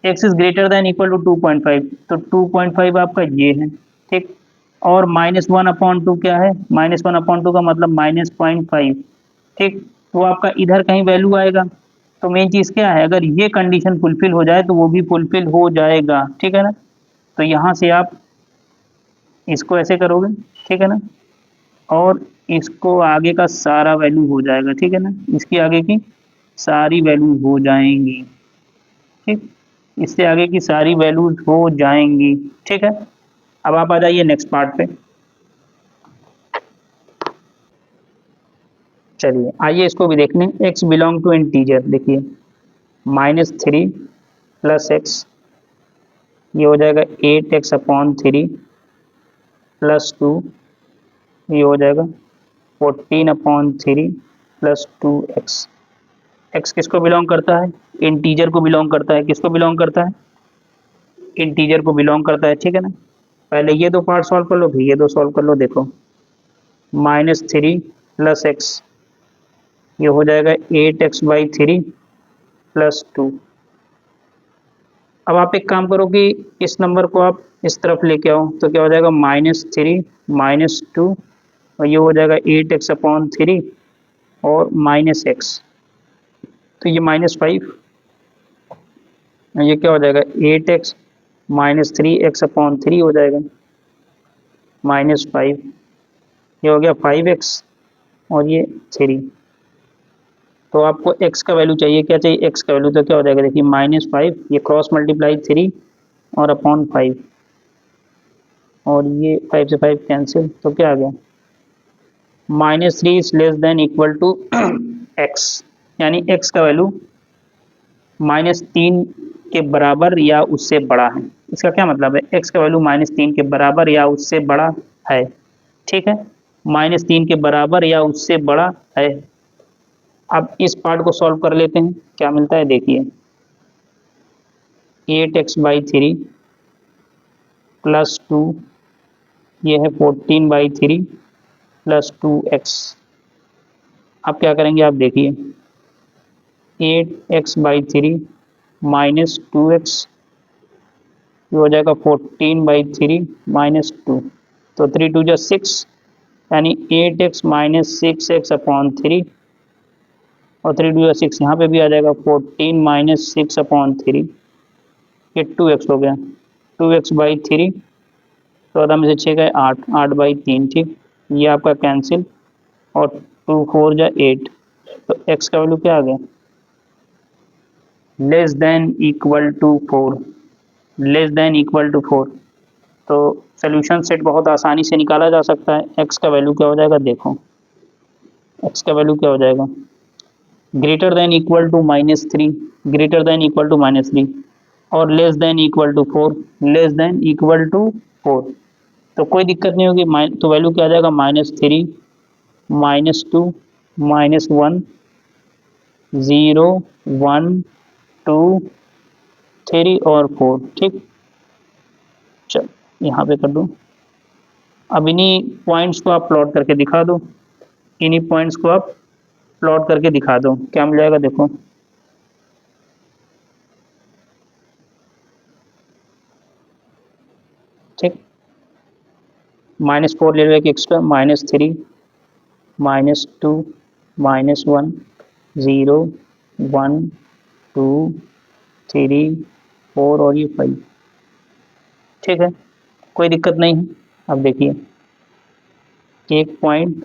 x is greater than equal to 2.5, तो 2.5 आपका ये है। ठीक, और -1/2 क्या है, -1/2 का मतलब -0.5। ठीक, तो आपका इधर कहीं वैल्यू आएगा। तो मेन चीज़ क्या है, अगर ये कंडीशन फुलफिल हो जाए तो वो भी फुलफिल हो जाएगा। ठीक है ना, तो यहाँ से आप इसको ऐसे करोगे। ठीक है ना, और इसको आगे का सारा वैल्यू हो जाएगा। ठीक है ना, इसकी आगे की सारी वैल्यू हो जाएंगी। ठीक, इससे आगे की सारी वैल्यूज हो जाएंगी। ठीक है, अब आप आ जाइए नेक्स्ट पार्ट पे। चलिए आइए इसको भी देखने। x बिलोंग टू इंटीजर, देखिए -3 प्लस एक्स, ये हो जाएगा 8x/3 प्लस 2, ये हो जाएगा 14/3 प्लस 2x। x किसको बिलोंग करता है, इंटीजर को बिलोंग करता है। किसको बिलोंग करता है, इंटीजर को बिलोंग करता है। ठीक है ना, पहले ये दो पार्ट सॉल्व कर लो, फिर ये दो सॉल्व कर लो। देखो -3 + x, ये हो जाएगा 8x/3 + 2। अब आप एक काम करो कि इस नंबर को आप इस तरफ लेके आओ, तो क्या हो जाएगा -3 - 2, और ये हो जाएगा 8x/3 और -x, तो ये -5, ये क्या हो जाएगा 8x - 3x/3 हो जाएगा -5, ये हो गया 5x और ये 3। तो आपको x का वैल्यू चाहिए, क्या चाहिए x का वैल्यू, तो क्या हो जाएगा देखिए -5, ये क्रॉस मल्टीप्लाई 3 और अपॉन 5, और ये 5 से 5 कैंसिल, तो क्या आ गया -3 is less than equal to x, यानी x का वैल्यू -3 के बराबर या उससे बड़ा है। इसका क्या मतलब है, x का वैल्यू -3 के बराबर या उससे बड़ा है, ठीक है, -3 के बराबर या उससे बड़ा है। अब इस पार्ट को सॉल्व कर लेते हैं, क्या मिलता है देखिए 8x/3 + 2, ये है 14/3 + 2x। अब क्या करेंगे आप देखिए 8x/3 - 2x, ये हो जाएगा 14/3 - 2, तो 3 2 जा 6, यानी 8x - 6x/3, और 3 2 जा 6 यहाँ पे भी आ जाएगा 14 - 6/3, ये 2x हो गया 2x/3, 14 में से 6 गए 8, 8/3, ठीक, ये आपका कैंसिल, और 2 4 जा 8, तो x का वैल्यू क्या आ गया less than equal to 4, less than equal to 4। तो सोल्यूशन सेट बहुत आसानी से निकाला जा सकता है। x का वैल्यू क्या हो जाएगा, देखो x का वैल्यू क्या हो जाएगा greater than equal to -3, greater than equal to -3, और less than equal to 4, less than equal to 4। तो कोई दिक्कत नहीं होगी, तो वैल्यू क्या आ जाएगा -3 -2 -1 0 1 2 3 और 4, ठीक। चल यहाँ पे कर दो, अब इन्हीं पॉइंट्स को आप प्लॉट करके दिखा दो, इन्हीं पॉइंट्स को आप प्लॉट करके दिखा दो, क्या मिल जाएगा देखो ठीक, -4 ले लो एक एक्स्ट्रा, -3 -2 -1 0 1 2 3 4 और ये 5, ठीक है, कोई दिक्कत नहीं है। अब देखिए 1 पॉइंट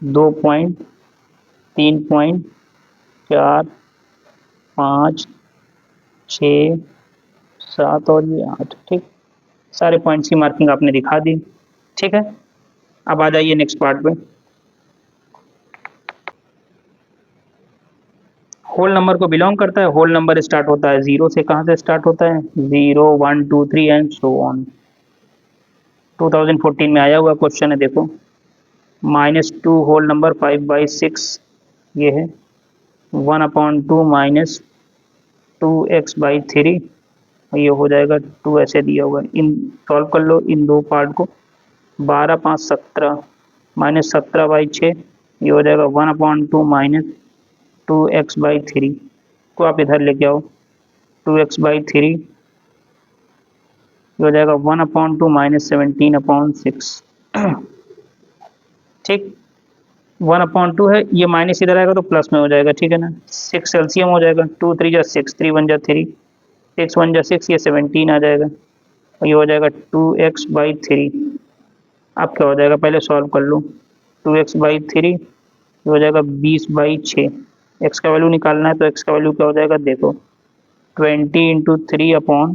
2 पॉइंट 3 पॉइंट 4 5 6 7 और ये 8, ठीक, सारे पॉइंट्स की मार्किंग आपने दिखा दी, ठीक है। अब आ जाइए नेक्स्ट पार्ट पे। होल नंबर को बिलोंग करता है, होल नंबर स्टार्ट होता है 0 से, कहाँ से स्टार्ट होता है 0 1 2 3 एंड सो ऑन। 2014 में आया हुआ क्वेश्चन है, देखो -2 होल नंबर 5/6, ये है 1/2 -2x/3, ये हो जाएगा 2, ऐसे दिया हुआ है। इन सॉल्व कर लो इन दो पार्ट को, 12 5 17 -17/6, ये हो जाएगा 1/2 -2x/3 को आप इधर लेके आओ, 2x/3 हो जाएगा 1/2 -17/6, ठीक, 1/2 है, ये माइनस इधर आएगा तो प्लस में हो जाएगा, ठीक है ना, 6 एलसीएम हो जाएगा, 2 3 जा 6, 3 1 जा 3, 6 1 जा 6, ये 17 आ जाएगा, और ये हो जाएगा 2x/3। अब क्या हो जाएगा पहले सॉल्व कर लो, 2x/3 हो जाएगा 20/6, x का वैल्यू निकालना है, तो x का वैल्यू क्या हो जाएगा देखो 20 × 3/6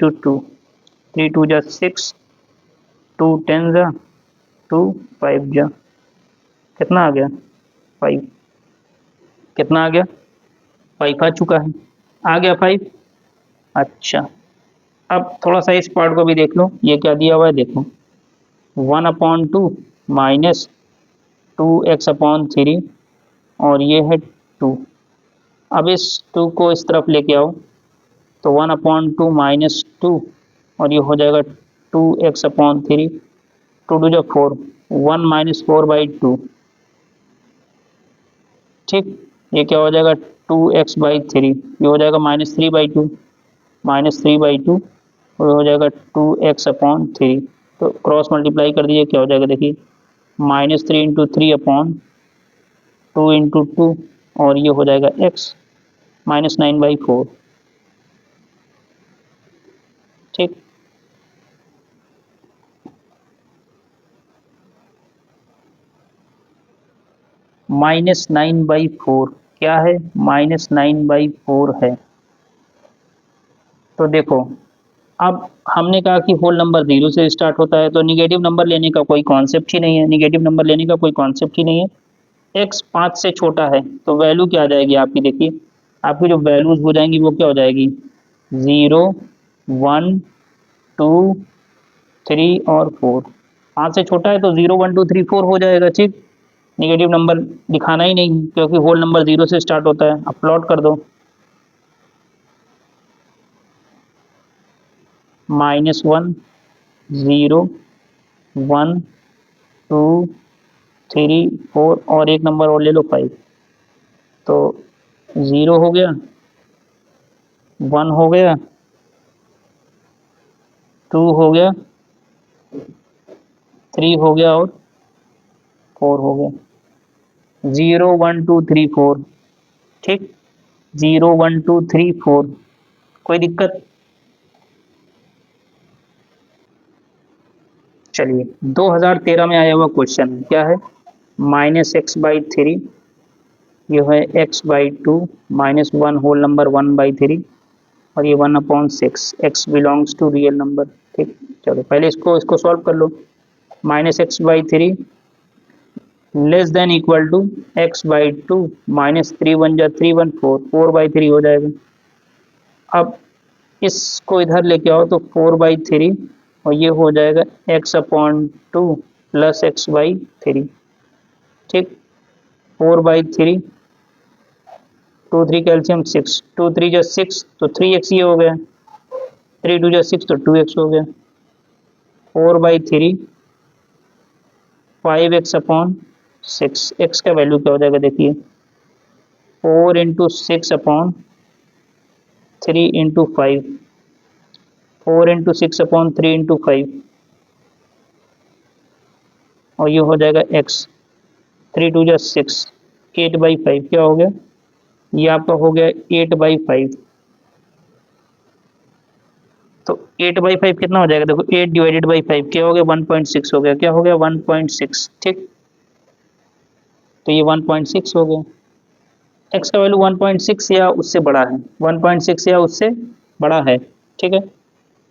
× 2, 3 2 जा 6, 2 10 जा 2 5 जा, कितना आ गया 5, कितना आ गया 5 आ चुका है, आ गया 5। अच्छा, अब थोड़ा सा इस पार्ट को भी देख लो, ये क्या दिया हुआ है देखो 1/2 -2x/3, और ये है 2। अब इस 2 को इस तरफ लेके आओ, तो 1/2 -2, और ये हो जाएगा 2x/3, 2 2 4, 1 माइनस 4/2। ठीक, ये क्या हो जाएगा 2x/3, ये हो जाएगा -3/2, -3/2 और हो जाएगा 2x/3। तो क्रॉस मल्टीप्लाई कर दीजिए, क्या हो जाएगा देखिए -3 × 3/2 × 2 और ये हो जाएगा x -9/4। ठीक, -9/4 क्या है, -9/4 है। तो देखो, अब हमने कहा कि होल नंबर 0 से स्टार्ट होता है, तो निगेटिव नंबर लेने का कोई कॉन्सेप्ट ही नहीं है, निगेटिव नंबर लेने का कोई कॉन्सेप्ट ही नहीं है। x 5 से छोटा है तो वैल्यू क्या आ जाएगी आपकी, देखिए आपकी जो वैल्यूज हो जाएंगी वो क्या हो जाएगी 0 1 2 3 और 4। 5 से छोटा है तो 0 1 2 3 4 हो जाएगा। ठीक, निगेटिव नंबर दिखाना ही नहीं क्योंकि होल नंबर 0 से स्टार्ट होता है। अब प्लॉट कर दो, -1 0 1 2 3 4 और एक नंबर और ले लो 5। तो 0 हो गया, 1 हो गया, 2 हो गया, 3 हो गया और 4 हो गया। 0 1 2 3 4। ठीक, 0 1 2 3 4। कोई दिक्कत? चलिए 2013 में आया हुआ क्वेश्चन क्या है, -x/3, ये है x/2 -1 होल नंबर 1/3 और ये 1/6, x belongs to real number. ठीक, चलो पहले इसको सॉल्व कर लो। -x/3 less than equal to x/2, -3 1 जा 3 1 4, 4/3 हो जाएगा। अब इसको इधर लेके आओ तो 4/3 और ये हो जाएगा x/2 प्लस x/3। ठीक, 4/3, 2 3 कैल्शियम 6, 2 3 जा 6 तो 3x ये हो गया, 3 2 जा 6 तो 2x हो गया। 4/3 5x/6, x का वैल्यू क्या हो जाएगा देखिए 4 × 6/3 × 5, 4 × 6/3 × 5 और ये हो जाएगा x, 3 2 जा 6, 8/5 क्या हो गया, ये आपका हो गया 8/5। तो 8/5 कितना हो जाएगा देखो, 8 डिवाइडेड बाई 5 क्या हो गया 1.6 हो गया, क्या हो गया 1.6। ठीक, तो ये 1.6 हो गया। x का वैल्यू 1.6 या उससे बड़ा है, 1.6 या उससे बड़ा है। ठीक है,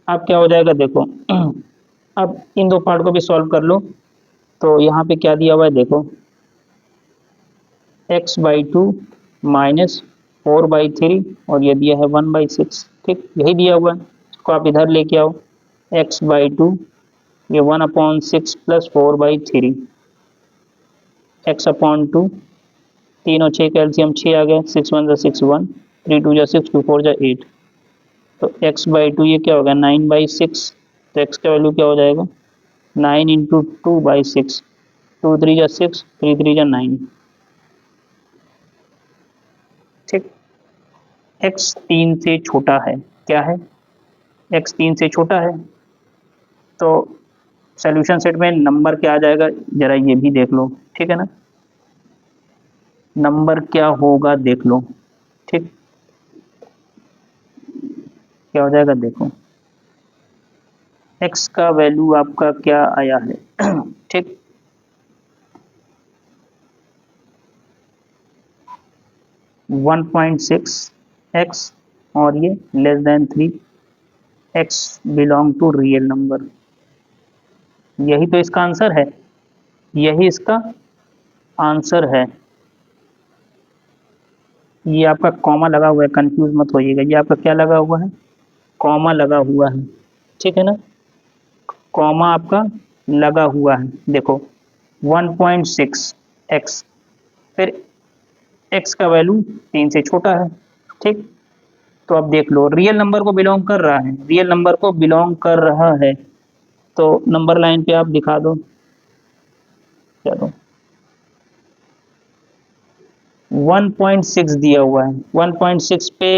अब क्या हो जाएगा देखो अब इन दो पार्ट को भी सॉल्व कर लो। तो यहाँ पे क्या दिया हुआ है देखो, x/2 -4/3 और ये दिया है 1/6। ठीक, यही दिया हुआ है, इसको आप इधर लेके आओ, x/2 ये 1/6 प्लस 4/3, x/2 3 और 6 कैल्शियम 6 आ गया, 6 1 जा 6 1, 3 2 जा 6, 2 4 जा 8। तो x/2 ये क्या हो गया 9/6। तो x का वैल्यू क्या हो जाएगा 9 × 2/6, 2 3 जा 6, 3 3 जा 9। ठीक, x 3 से छोटा है, क्या है x 3 से छोटा है। तो सॉल्यूशन सेट में नंबर क्या आ जाएगा जरा ये भी देख लो। ठीक है ना, नंबर क्या होगा देख लो। ठीक, क्या हो जाएगा देखो, x का वैल्यू आपका क्या आया है ठीक, वन पॉइंट सिक्स एक्स और ये less than 3, x belong to real number. यही तो इसका आंसर है, यही इसका आंसर है। ये आपका कॉमा लगा हुआ है, कंफ्यूज मत होइएगा, ये आपका क्या लगा हुआ है, कॉमा लगा हुआ है। ठीक है ना, कॉमा आपका लगा हुआ है। देखो 1.6 x, फिर x का वैल्यू 3 से छोटा है। ठीक, तो अब देख लो रियल नंबर को बिलोंग कर रहा है, रियल नंबर को बिलोंग कर रहा है। तो नंबर लाइन पे आप दिखा दो। चलो 1.6 दिया हुआ है, 1.6 पे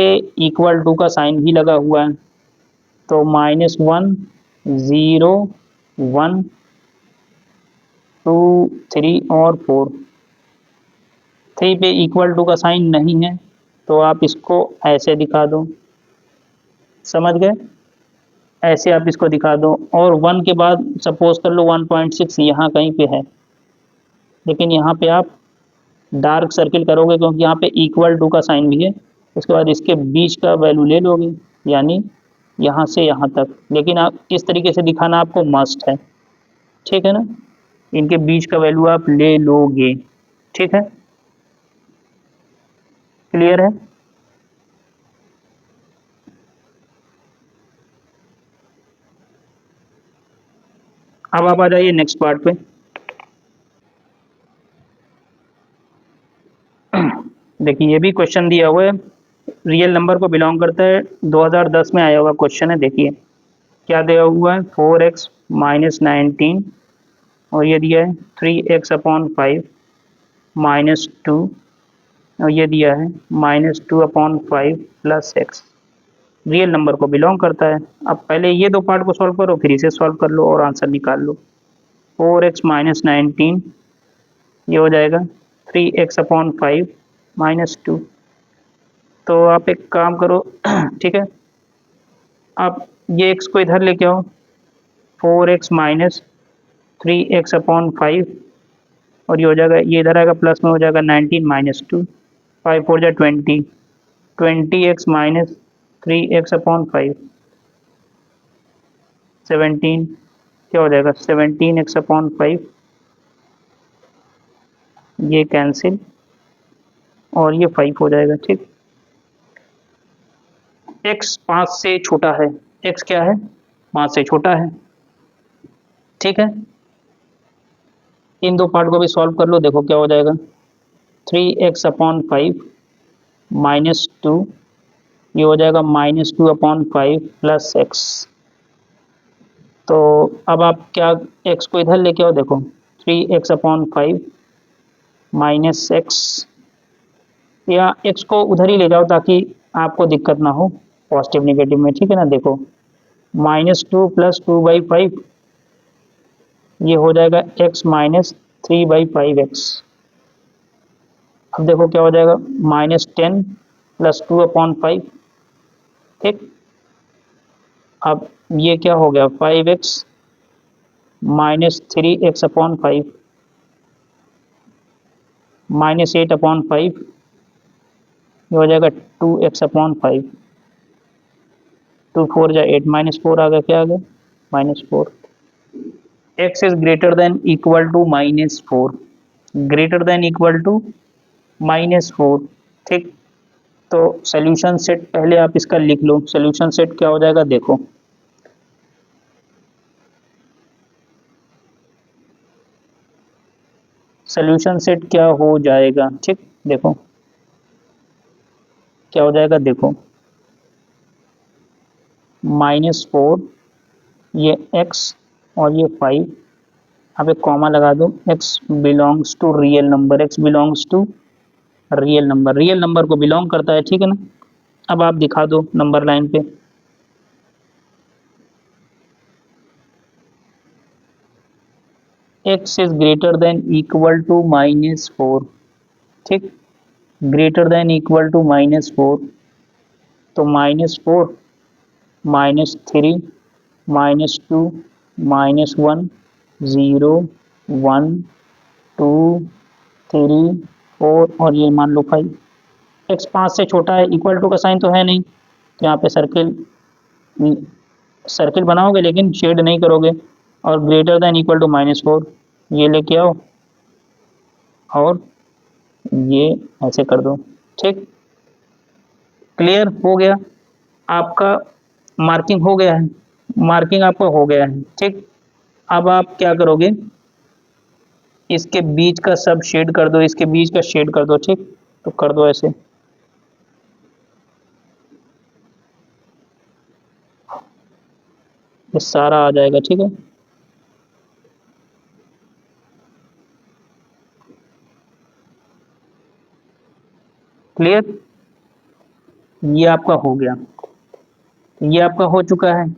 इक्वल टू का साइन भी लगा हुआ है, तो -1 0 1 2 3 और 4। 3 पे इक्वल टू का साइन नहीं है, तो आप इसको ऐसे दिखा दो, समझ गए? ऐसे आप इसको दिखा दो। और 1 के बाद सपोज कर लो 1.6 यहाँ कहीं पे है, लेकिन यहाँ पे आप डार्क सर्किल करोगे क्योंकि यहाँ पे इक्वल टू का साइन भी है। उसके बाद इसके बीच का वैल्यू ले लोगे, यानी यहाँ से यहाँ तक, लेकिन आप इस तरीके से दिखाना आपको मस्ट है, ठीक है ना? इनके बीच का वैल्यू आप ले लोगे, ठीक है? क्लियर है? अब आप आ जाइए नेक्स्ट पार्ट पे। देखिए ये भी क्वेश्चन दिया हुआ है, रियल नंबर को बिलोंग करता है, 2010 में आया हुआ क्वेश्चन है। देखिए क्या दिया हुआ है, 4x माइनस 19, और ये दिया है 3x अपॉन 5 माइनस 2, और ये दिया है -2 upon 5 plus x. Real number को बिलोंग करता है। अब पहले ये दो पार्ट को सॉल्व करो, फिर इसे सॉल्व कर लो और आंसर निकाल लो। 4x माइनस 19, ये हो जाएगा 3x अपॉन 5 माइनस 2। तो आप एक काम करो, ठीक है, आप ये x को इधर लेके आओ, 4x माइनस 3x अपॉन 5, और ये हो जाएगा, ये इधर आएगा प्लस में हो जाएगा 19 माइनस 2, 5 4 जा 20, 20x माइनस 3x अपॉन 5 17, क्या हो जाएगा 17x अपॉन 5, ये कैंसिल और ये 5 हो जाएगा, ठीक। x 5 से छोटा है, x क्या है, 5 से छोटा है, ठीक है। इन दो पार्ट को भी सॉल्व कर लो, देखो क्या हो जाएगा, 3x अपॉन 5 माइनस 2, ये हो जाएगा -2 अपॉन 5 प्लस एक्स। तो अब आप क्या, x को इधर लेके आओ, देखो 3x अपॉन 5 माइनस एक्स, या x को उधर ही ले जाओ ताकि आपको दिक्कत ना हो पॉजिटिव नेगेटिव में, ठीक है ना। देखो -2 प्लस 2/5, ये हो जाएगा x माइनस 3/5x। अब देखो क्या हो जाएगा, -10 प्लस 2 अपॉन 5, ठीक। अब ये क्या हो गया, 5x minus 3x upon 5 -8 upon 5, ये हो जाएगा 2x अपॉन 5, 2 4 जा 8, -4 आ गया, क्या आ गया -4। x is greater than equal to -4, greater than equal to -4, ठीक। तो सोल्यूशन सेट पहले आप इसका लिख लो, सोल्यूशन सेट क्या हो जाएगा, देखो सोल्यूशन सेट क्या हो जाएगा, ठीक। देखो क्या हो जाएगा, देखो -4, ये x और ये 5, आप एक कॉमा लगा दो, x belongs to real number, x belongs to real number, real number को बिलोंग करता है, ठीक है ना। अब आप दिखा दो नंबर लाइन पे, x is greater than equal to -4, ठीक, ग्रेटर देन इक्वल टू -4, तो -4 -3 -2 -1 0 1 2 3 4, और ये मान लो 5। x 5 से छोटा है, इक्वल टू का साइन तो है नहीं, तो यहाँ पे सर्किल सर्किल बनाओगे लेकिन शेड नहीं करोगे, और ग्रेटर देन इक्वल टू -4, ये लेके आओ और ये ऐसे कर दो, ठीक। क्लियर हो गया आपका, मार्किंग हो गया है, मार्किंग आपका हो गया है, ठीक। अब आप क्या करोगे, इसके बीच का सब शेड कर दो, इसके बीच का शेड कर दो, ठीक। तो कर दो ऐसे, ये सारा आ जाएगा, ठीक है। क्लियर, ये आपका हो गया, ये आपका हो चुका है।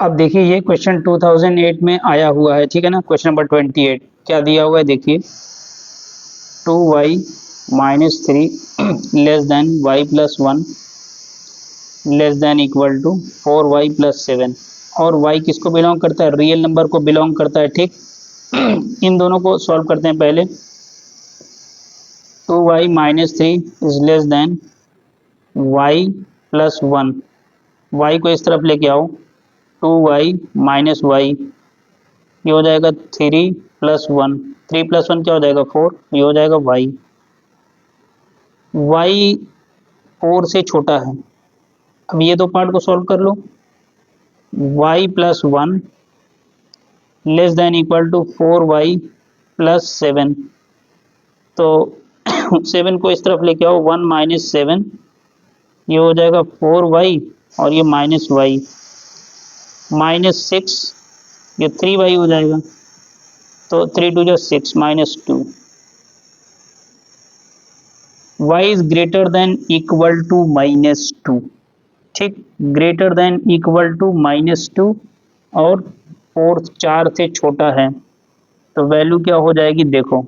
अब देखिए ये क्वेश्चन 2008 में आया हुआ है, ठीक है ना। क्वेश्चन नंबर 28 क्या दिया हुआ है देखिए, 2y minus 3 less than y plus 1 less than equal to 4y plus 7। और y किसको बिलोंग करता है, रियल नंबर को बिलोंग करता है, ठीक। इन दोनों को सॉल्व करते हैं पहले। 2y minus 3 is less than y plus 1, y को इस तरफ लेके आओ, 2y माइनस वाई, ये हो जाएगा 3 प्लस 1, 3 प्लस 1 क्या हो जाएगा 4, ये हो जाएगा y। y 4 से छोटा है, अब ये दो पार्ट को सॉल्व कर लो। y plus 1 less than equal to 4y plus 7, तो 7 को इस तरफ लेके आओ, 1 माइनस 7, ये हो जाएगा 4y और ये माइनस वाई, माइनस 6, ये 3y हो जाएगा, तो 3 टू जो 6 minus 2। y is greater than equal to minus 2, ठीक, greater than equal to minus 2 और 4 से छोटा है, तो वैल्यू क्या हो जाएगी देखो।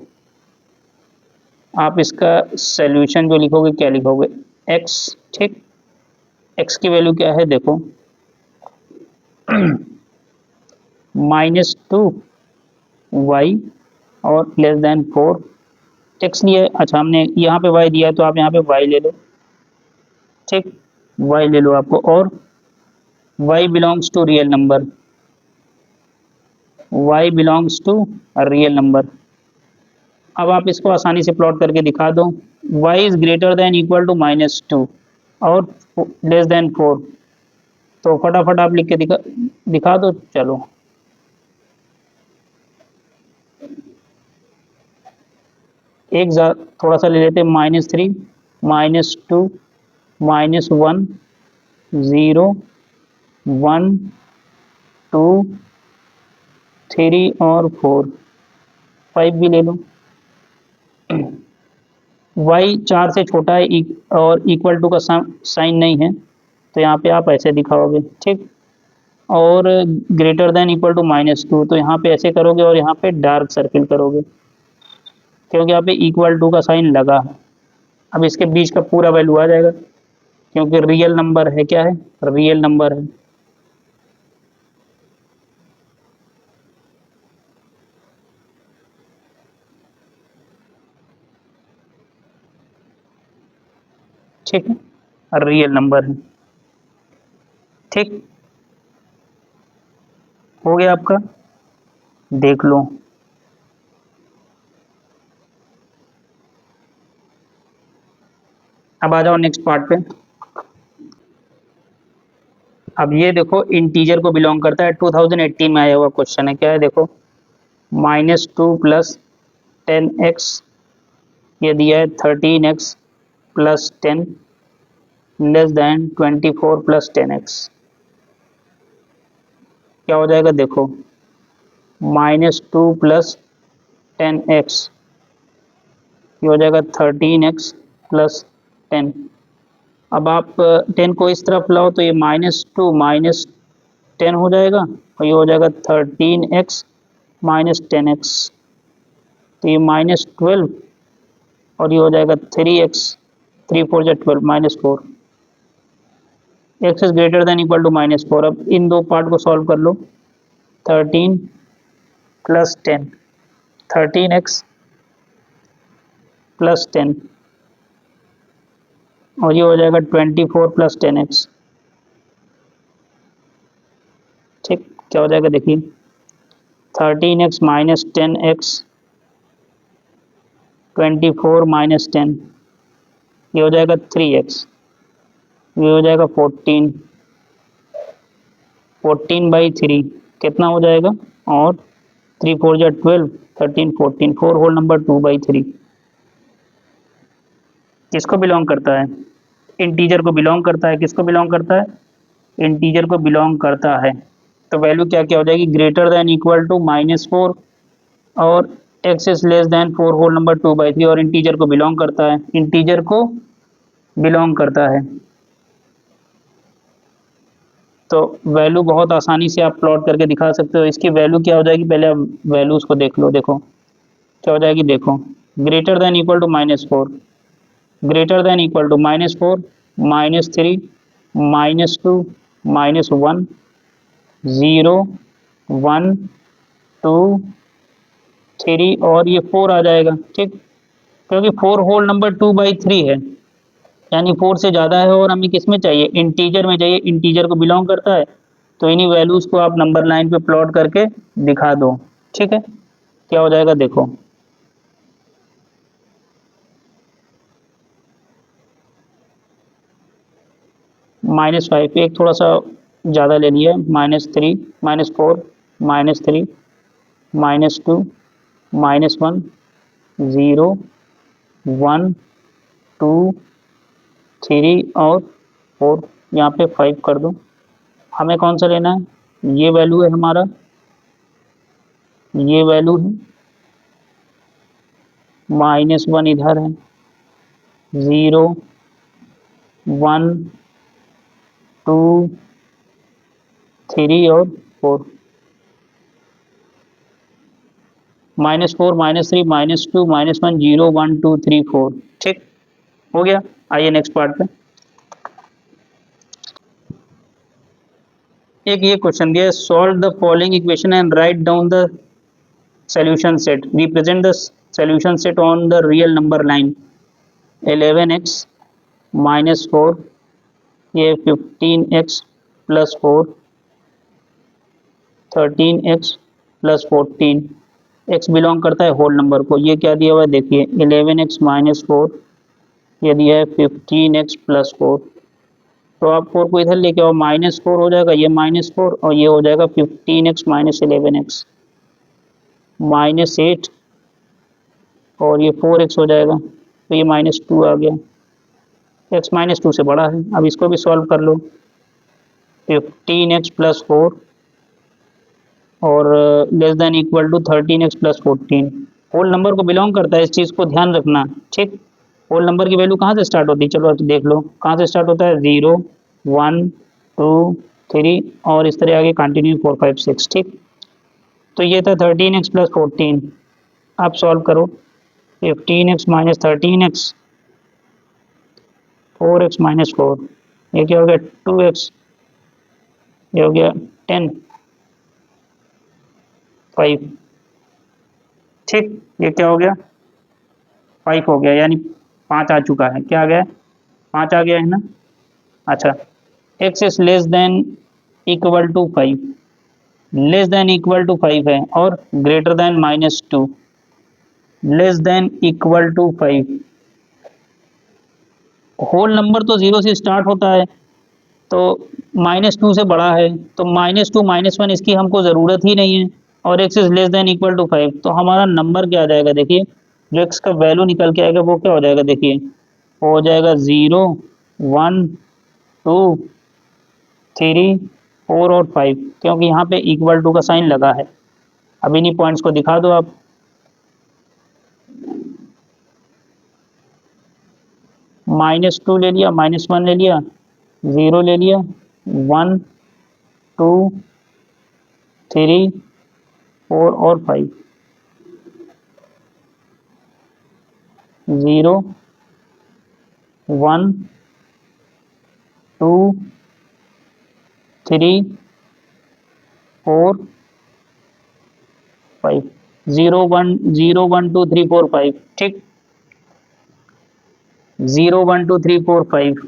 आप इसका सॉल्यूशन जो लिखोगे क्या लिखोगे, x, ठीक, x की वैल्यू क्या है देखो, -2y और लेस देन 4, x लिए, अच्छा हमने यहाँ पे y दिया है तो आप यहाँ पे y ले लो, ठीक, y ले लो आपको, और y belongs to real number, y belongs to real number. अब आप इसको आसानी से प्लॉट करके दिखा दो, y is greater than equal to -2 और लेस देन 4, तो फटाफट आप लिख के दिखा दो। चलो एक थोड़ा सा ले लेते हैं, -3 -2 -1 0 1 2 3 और 4, 5 भी ले लो। y 4 से छोटा है और इक्वल टू का साइन नहीं है, तो यहाँ पे आप ऐसे दिखाओगे, ठीक, और ग्रेटर देन इक्वल टू -2, तो यहाँ पे ऐसे करोगे और यहाँ पे डार्क सर्किल करोगे, क्योंकि यहाँ पे इक्वल टू का साइन लगा है। अब इसके बीच का पूरा वैल्यू आ जाएगा, क्योंकि रियल नंबर है, क्या है, रियल नंबर है। ठीक है, रियल नंबर है, ठीक, हो गया आपका, देख लो। अब आ जाओ नेक्स्ट पार्ट पे। अब ये देखो इंटीजर को बिलोंग करता है, 2018 में आया हुआ क्वेश्चन है, क्या है देखो, -2 प्लस 10x, ये दिया है 13x plus 10 less than 24 plus 10x, क्या हो जाएगा देखो, -2 प्लस 10x, ये हो जाएगा 13x प्लस 10। अब आप 10 को इस तरफ लाओ तो ये -2 माइनस 10 हो जाएगा, और ये हो जाएगा 13x माइनस 10x, तो ये -12 और ये हो जाएगा 3x, 3 4 जा 12 -4, x is greater than equal to -4। अब इन दो पार्ट को सॉल्व कर लो, 13 प्लस 10, 13x प्लस 10, और ये हो जाएगा 24 प्लस 10x, ठीक, क्या हो जाएगा देखिए, 13x माइनस 10x 24 माइनस 10, ये हो जाएगा 3x, ये हो जाएगा 14, 14/3 कितना हो जाएगा, और 3 4 जा 12, 13 14, 4 होल नंबर 2/3। किसको बिलोंग करता है, इंटीजर को बिलोंग करता है, किसको बिलोंग करता है, इंटीजर को बिलोंग करता है। तो वैल्यू क्या क्या हो जाएगी, ग्रेटर देन इक्वल टू -4 और x is less than 4 whole number 2/3 और इंटीजर को बिलोंग करता है, इंटीजर को बिलोंग करता है। तो वैल्यू बहुत आसानी से आप प्लॉट करके दिखा सकते हो। इसकी वैल्यू क्या हो जाएगी, पहले आप वैल्यूज को देख लो। देखो क्या हो जाएगी, देखो greater than equal to -4, greater than equal to -4, -3, -2, -1, 0, 1, 2, 3 और ये 4 आ जाएगा। ठीक, क्योंकि 4 होल नंबर 2/3 है, यानी 4 से ज़्यादा है और हमें किस में चाहिए, इंटीजर में चाहिए, इंटीजर को बिलोंग करता है। तो इन्हीं वैल्यूज़ को आप नंबर लाइन पे प्लॉट करके दिखा दो। ठीक है, क्या हो जाएगा देखो, -5, एक थोड़ा सा ज़्यादा ले लिया, -3, -4, -3, -2, -1, 0, 1, 2, 3 और 4, यहाँ पे 5 कर दो। हमें कौन सा लेना है, ये वैल्यू है हमारा, ये वैल्यू है, -1 इधर है, 0, 1, 2, 3 और 4, -4, -3, -2, -1, 0, 1, 2, 3, 4। ठीक हो गया। आइए नेक्स्ट पार्ट पे। एक ये क्वेश्चन दिया है, solve the following equation and write down the solution set, represent the solution set on the real number line. 11x -4, ये 15x plus 4, 13x plus 14, x belong करता है होल नंबर को। ये क्या दिया हुआ है देखिए, 11x -4, ये दिया है 15x प्लस 4। तो आप 4 को इधर लेके आओ, -4 हो जाएगा, ये -4 और ये हो जाएगा 15x -11x, -8 और ये 4x हो जाएगा, तो ये -2 आ गया, x -2 से बड़ा है। अब इसको भी सॉल्व कर लो, 15x प्लस 4 और less than equal to 13x plus 14, whole number को बिलोंग करता है, इस चीज़ को ध्यान रखना। ठीक, होल नंबर की वैल्यू कहाँ से स्टार्ट होती है, चलो देख लो कहाँ से स्टार्ट होता है, 0, 1, 2, 3 और इस तरह आगे कंटिन्यू 4, 5, 6। ठीक, तो ये था 13x प्लस 14। आप सॉल्व करो, 15x minus 13x, 4x minus 4, ये क्या हो गया 2x, ये हो गया 10, 5। ठीक, ये क्या हो गया 5 हो गया, यानी 5 आ चुका है। क्या आ गया, 5 आ गया है ना। अच्छा, x is less than equal to 5, less than equal to 5 है और greater than -2, less than equal to 5। Whole number तो 0 से स्टार्ट होता है, तो -2 से बड़ा है, तो -2, -1 इसकी हमको ज़रूरत ही नहीं है, और x is less than equal to 5, तो हमारा नंबर क्या आ जाएगा देखिए, जो x का वैल्यू निकल के आएगा वो क्या हो जाएगा देखिए, हो जाएगा 0, 1, 2, 3, 4 और 5, क्योंकि यहाँ पे इक्वल टू का साइन लगा है। अब इन्हीं पॉइंट्स को दिखा दो आप, -2 ले लिया, -1 ले लिया, 0 ले लिया, 1, 2, 3, 4 और 5, 0, 1, 2, 3, 4, 5, 0, 1, 0, 1, 2, 3, 4, 5। ठीक, 0, 1, 2, 3, 4, 5।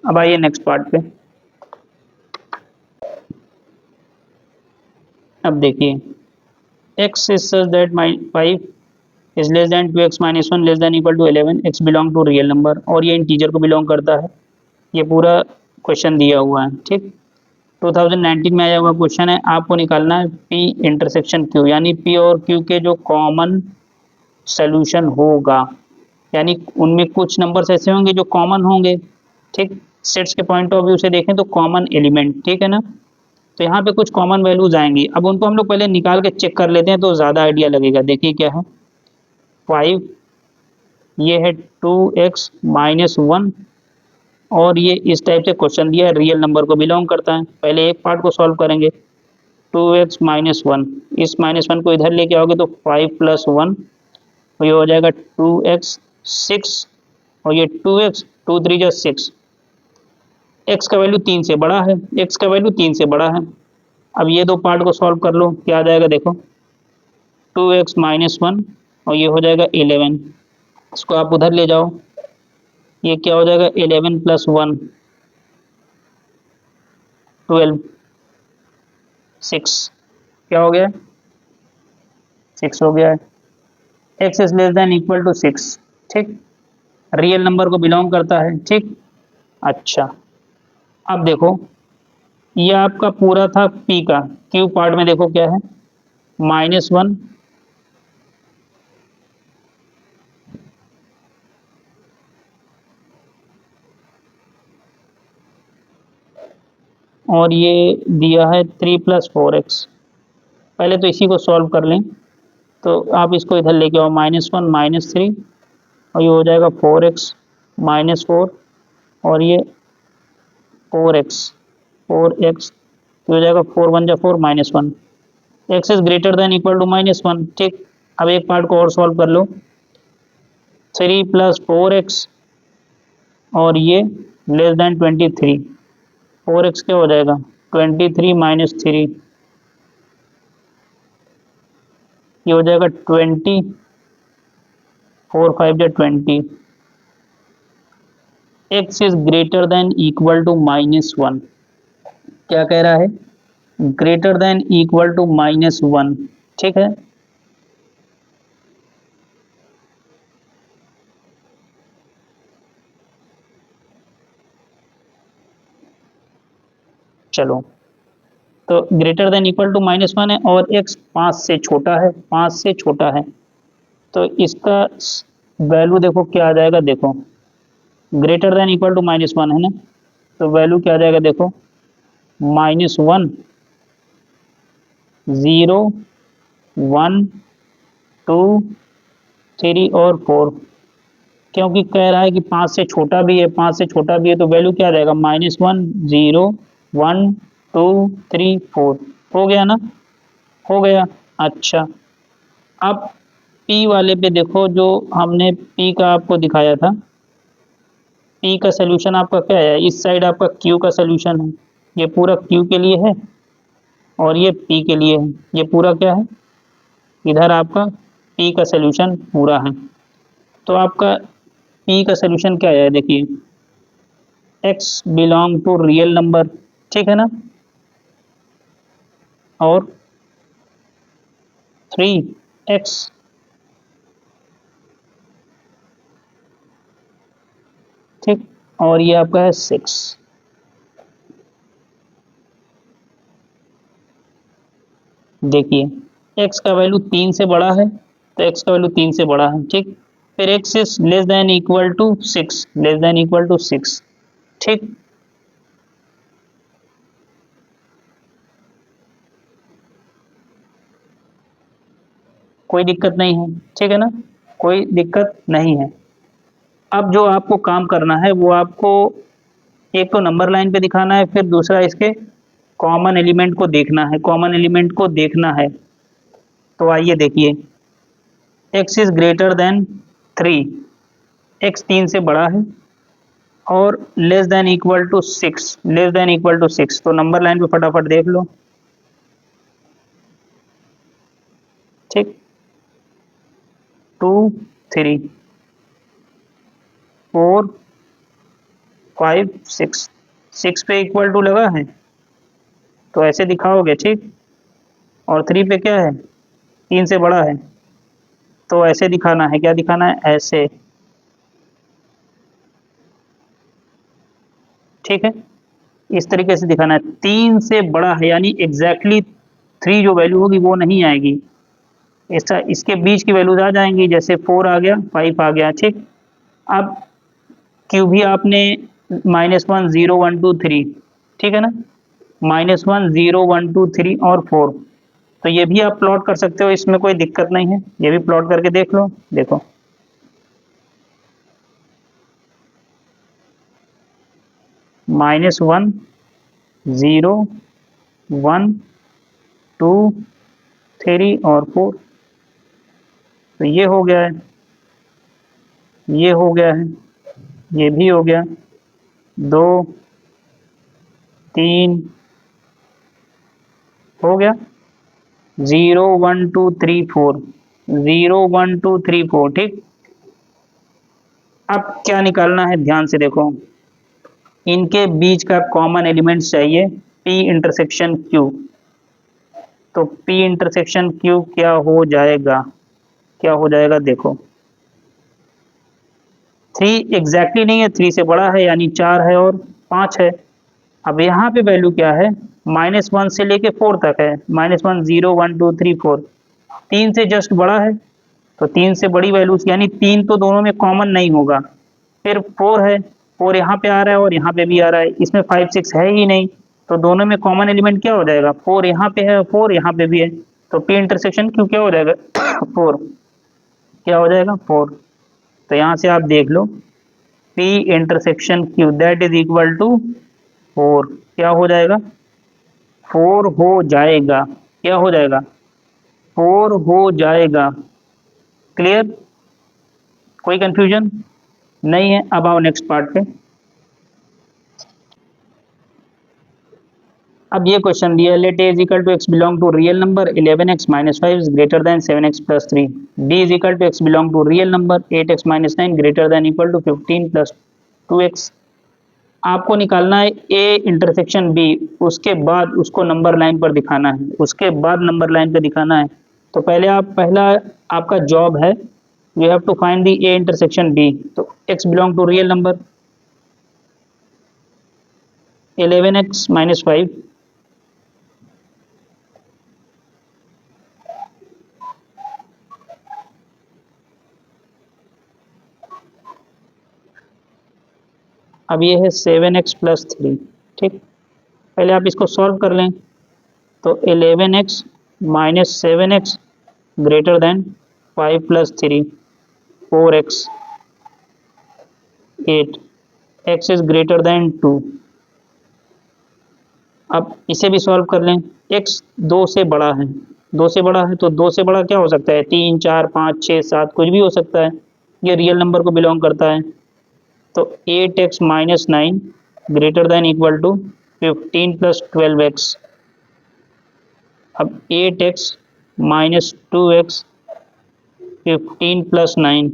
अब आइए नेक्स्ट पार्ट पे। अब देखिए, x is such that 5 is less than 2x minus 1 less than equal to 11, x belong to real number, और ये इंटीजर को बिलोंग करता है। ये पूरा क्वेश्चन दिया हुआ है, ठीक। 2019 में आया हुआ क्वेश्चन है, आपको निकालना है p इंटरसेक्शन q, यानी p और q के जो कॉमन सोल्यूशन होगा, यानी उनमें कुछ नंबर्स ऐसे होंगे जो कॉमन होंगे, ठीक। सेट्स के पॉइंट ऑफ व्यू से देखें तो कॉमन एलिमेंट, ठीक है ना। तो यहाँ पे कुछ कॉमन वैल्यूज आएंगी, अब उनको हम लोग पहले निकाल के चेक कर लेते हैं तो ज़्यादा आइडिया लगेगा। देखिए क्या है, 5, ये है 2x माइनस 1, और ये इस टाइप से क्वेश्चन दिया है, रियल नंबर को बिलोंग करता है। पहले एक पार्ट को सॉल्व करेंगे, 2x माइनस 1, इस माइनस 1 को इधर लेके आओगे तो 5 प्लस 1, तो ये हो जाएगा 2x 6, और ये 2x 2 3 जा 6, x का वैल्यू 3 से बड़ा है, x का वैल्यू 3 से बड़ा है। अब ये दो पार्ट को सॉल्व कर लो, क्या आ जाएगा देखो, 2x माइनस 1, और ये हो जाएगा 11, इसको आप उधर ले जाओ, ये क्या हो जाएगा 11 प्लस 1 12, 6, क्या हो गया 6 हो गया है। x is less than equal to 6, ठीक, रियल नंबर को बिलोंग करता है, ठीक। अच्छा, अब देखो, ये आपका पूरा था p का, q पार्ट में देखो क्या है, माइनस 1, और ये दिया है 3 प्लस 4x। पहले तो इसी को सॉल्व कर लें, तो आप इसको इधर लेके आओ, माइनस 1 माइनस 3, और ये हो जाएगा 4x माइनस 4, और ये 4x 4x, ये हो जाएगा 4 1 जा 4 minus 1, x is greater than equal to minus 1, ठीक। अब एक पार्ट को और सॉल्व कर लो, 3 प्लस 4x, और ये लेस देन 23, 4x क्या हो जाएगा 23 माइनस 3, ये हो जाएगा 20, 4 5 जा 20, x is greater than equal to minus 1, क्या कह रहा है, greater than equal to minus 1, ठीक है। चलो, तो greater than equal to minus 1 है, और x 5 से छोटा है, 5 से छोटा है, तो इसका वैल्यू देखो क्या आ जाएगा, देखो greater than equal to minus 1 है ना, तो वैल्यू क्या आ जाएगा देखो, माइनस 1 0 1 2 3 और 4, क्योंकि कह रहा है कि 5 से छोटा भी है, 5 से छोटा भी है, तो वैल्यू क्या आ जाएगा, माइनस 1 0 1 2 3 4, हो गया ना, हो गया। अच्छा, अब P वाले पे देखो, जो हमने P का आपको दिखाया था, P का सोल्यूशन आपका क्या है, इस साइड आपका Q का सोल्यूशन है, ये पूरा Q के लिए है, और ये P के लिए है, ये पूरा क्या है, इधर आपका P का सोल्यूशन पूरा है। तो आपका P का सोल्यूशन क्या है, देखिए x belong to real number, ठीक है ना, और 3x, ठीक, और ये आपका है 6। देखिए, x का वैल्यू 3 से बड़ा है, तो x का वैल्यू 3 से बड़ा है, ठीक। फिर x is less than equal to 6, less than equal to 6, ठीक। कोई दिक्कत नहीं है, ठीक है ना, कोई दिक्कत नहीं है। अब जो आपको काम करना है वो आपको एक तो नंबर लाइन पे दिखाना है, फिर दूसरा इसके कॉमन एलिमेंट को देखना है, कॉमन एलिमेंट को देखना है। तो आइए देखिए, x is greater than 3, x 3 से बड़ा है, और less than equal to 6, less than equal to 6, तो नंबर लाइन पे फटाफट देख लो, ठीक, 2 3 4 5 6 6 पे इक्वल टू लगा है तो ऐसे दिखाओगे, ठीक। और 3 पे क्या है, 3 से बड़ा है तो ऐसे दिखाना है। क्या दिखाना है, ऐसे, ठीक है। इस तरीके से दिखाना है। 3 से बड़ा है यानी एग्जैक्टली 3 जो वैल्यू होगी वो नहीं आएगी, ऐसा इसके बीच की वैल्यूज आ जाएंगी, जैसे 4 आ गया, 5 आ गया, ठीक। अब क्यू भी आपने -1 0 1 2 3, ठीक है ना, -1 0 1 2 3 और 4, तो ये भी आप प्लॉट कर सकते हो, इसमें कोई दिक्कत नहीं है, ये भी प्लॉट करके देख लो। देखो -1 0 1 2 3 और 4, तो ये हो गया है, ये हो गया है, ये भी हो गया, 2 3 हो गया, 0 1 2 3 4, 0 1 2 3 4, ठीक। अब क्या निकालना है, ध्यान से देखो, इनके बीच का कॉमन एलिमेंट चाहिए P इंटरसेक्शन Q। तो P इंटरसेक्शन Q क्या हो जाएगा, क्या हो जाएगा, देखो 3 एग्जैक्टली नहीं है, 3 से बड़ा है यानी 4 है और 5 है। अब यहाँ पे वैल्यू क्या है, -1 से लेके 4 तक है, -1 0 1 2 3 4, 3 से जस्ट बड़ा है, तो 3 से बड़ी वैल्यू यानी 3 तो दोनों में कॉमन नहीं होगा। फिर 4 है, 4 यहाँ पे आ रहा है और यहाँ पे भी आ रहा है, इसमें 5 6 है ही नहीं, तो दोनों में कॉमन एलिमेंट क्या हो जाएगा, 4 यहाँ पे है, 4 यहाँ पे भी है, तो P इंटरसेक्शन Q क्या हो जाएगा 4, क्या हो जाएगा 4। तो यहाँ से आप देख लो P intersection Q that is equal to 4, क्या हो जाएगा 4 हो जाएगा, क्या हो जाएगा 4 हो जाएगा। क्लियर, कोई कंफ्यूजन नहीं है। अब आओ नेक्स्ट पार्ट पे। अब ये क्वेश्चन दिया है, let a is equal to x belong to real number 11x - 5 is greater than 7x + 3, b is equal to x belong to real number 8x - 9 greater than equal to 15 + 2x। आपको निकालना है a intersection b, उसके बाद उसको number line पर दिखाना है, उसके बाद नंबर लाइन पर दिखाना है। तो पहला आपका जॉब है, you have to find the a intersection b। तो x belong to real number 11x - 5, अब ये है 7x + 3, ठीक। पहले आप इसको सॉल्व कर लें, तो 11x - 7x greater then 5 + 3 4x 8, x is greater than 2। अब इसे भी सॉल्व कर लें, x 2 से बड़ा है, 2 से बड़ा है तो 2 से बड़ा क्या हो सकता है, 3 4 5 6 7 कुछ भी हो सकता है, ये रियल नंबर को बिलोंग करता है। तो 8x - 9 greater than equal to 15 + 12x। अब 8x - 2x 15 + 9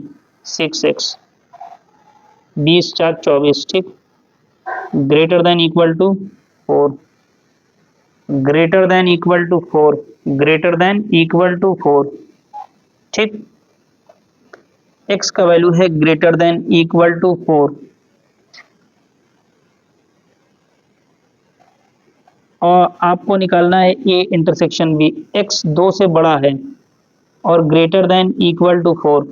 6x, 20 4 24, ठीक। Greater than equal to 4, greater than equal to 4, greater than equal to 4, ठीक। x का वैल्यू है ग्रेटर देन इक्वल टू 4, और आपको निकालना है a इंटरसेक्शन b। x 2 से बड़ा है और ग्रेटर देन इक्वल टू 4,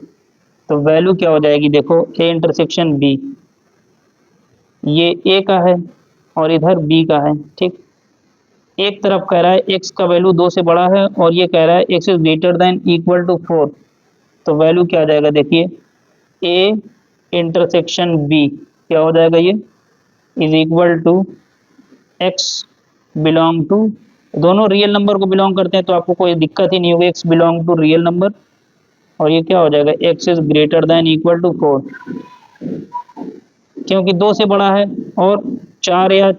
तो वैल्यू क्या हो जाएगी, देखो a इंटरसेक्शन b, ये a का है और इधर b का है, ठीक। एक तरफ कह रहा है x का वैल्यू 2 से बड़ा है और ये कह रहा है x is greater than equal to 4, तो वैल्यू क्या आ जाएगा, देखिए a इंटरसेक्शन b क्या हो जाएगा, ये is equal to x belong to, दोनों रियल नंबर को बिलोंग करते हैं तो आपको कोई दिक्कत ही नहीं होगी, x belong to real number, और ये क्या हो जाएगा x is greater than equal to 4, क्योंकि 2 से बड़ा है और 4 या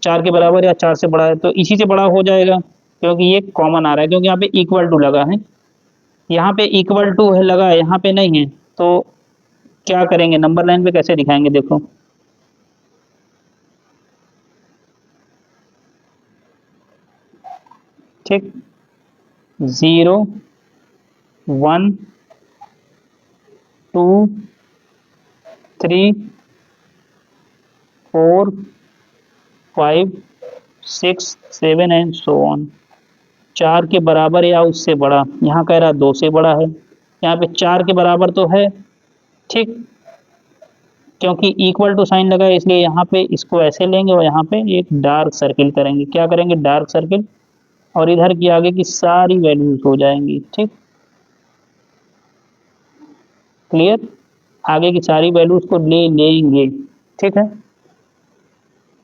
4 के बराबर या 4 से बड़ा है, तो इसी से बड़ा हो जाएगा, क्योंकि ये कॉमन आ रहा है, क्योंकि यहाँ पे इक्वल टू लगा है, यहाँ पे इक्वल टू है लगा है, यहाँ पे नहीं है, तो क्या करेंगे, नंबर लाइन पे कैसे दिखाएंगे, देखो ठीक, 0 1 2 3 4 5 6 7 एंड सो ऑन। 4 के बराबर या उससे बड़ा, यहाँ कह रहा 2 से बड़ा है, यहाँ पे 4 के बराबर तो है, ठीक, क्योंकि इक्वल टू साइन लगा है इसलिए यहाँ पे इसको ऐसे लेंगे और यहाँ पे एक डार्क सर्किल करेंगे। क्या करेंगे? डार्क सर्किल, और इधर की आगे की सारी वैल्यूज हो जाएंगी। ठीक, क्लियर? आगे की सारी वैल्यूज को ले लेंगे। ठीक है,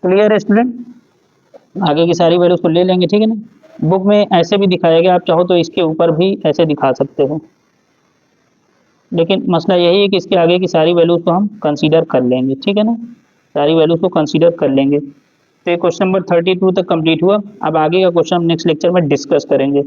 क्लियर है स्टूडेंट? आगे की सारी वैल्यूज को ले लेंगे। ठीक है ना? बुक में ऐसे भी दिखाया गया, आप चाहो तो इसके ऊपर भी ऐसे दिखा सकते हो, लेकिन मसला यही है कि इसके आगे की सारी वैल्यूज को हम कंसीडर कर लेंगे। ठीक है ना? सारी वैल्यूज को कंसीडर कर लेंगे। तो ये क्वेश्चन नंबर 32 तक कंप्लीट हुआ। अब आगे का क्वेश्चन हम नेक्स्ट लेक्चर में डिस्कस करेंगे।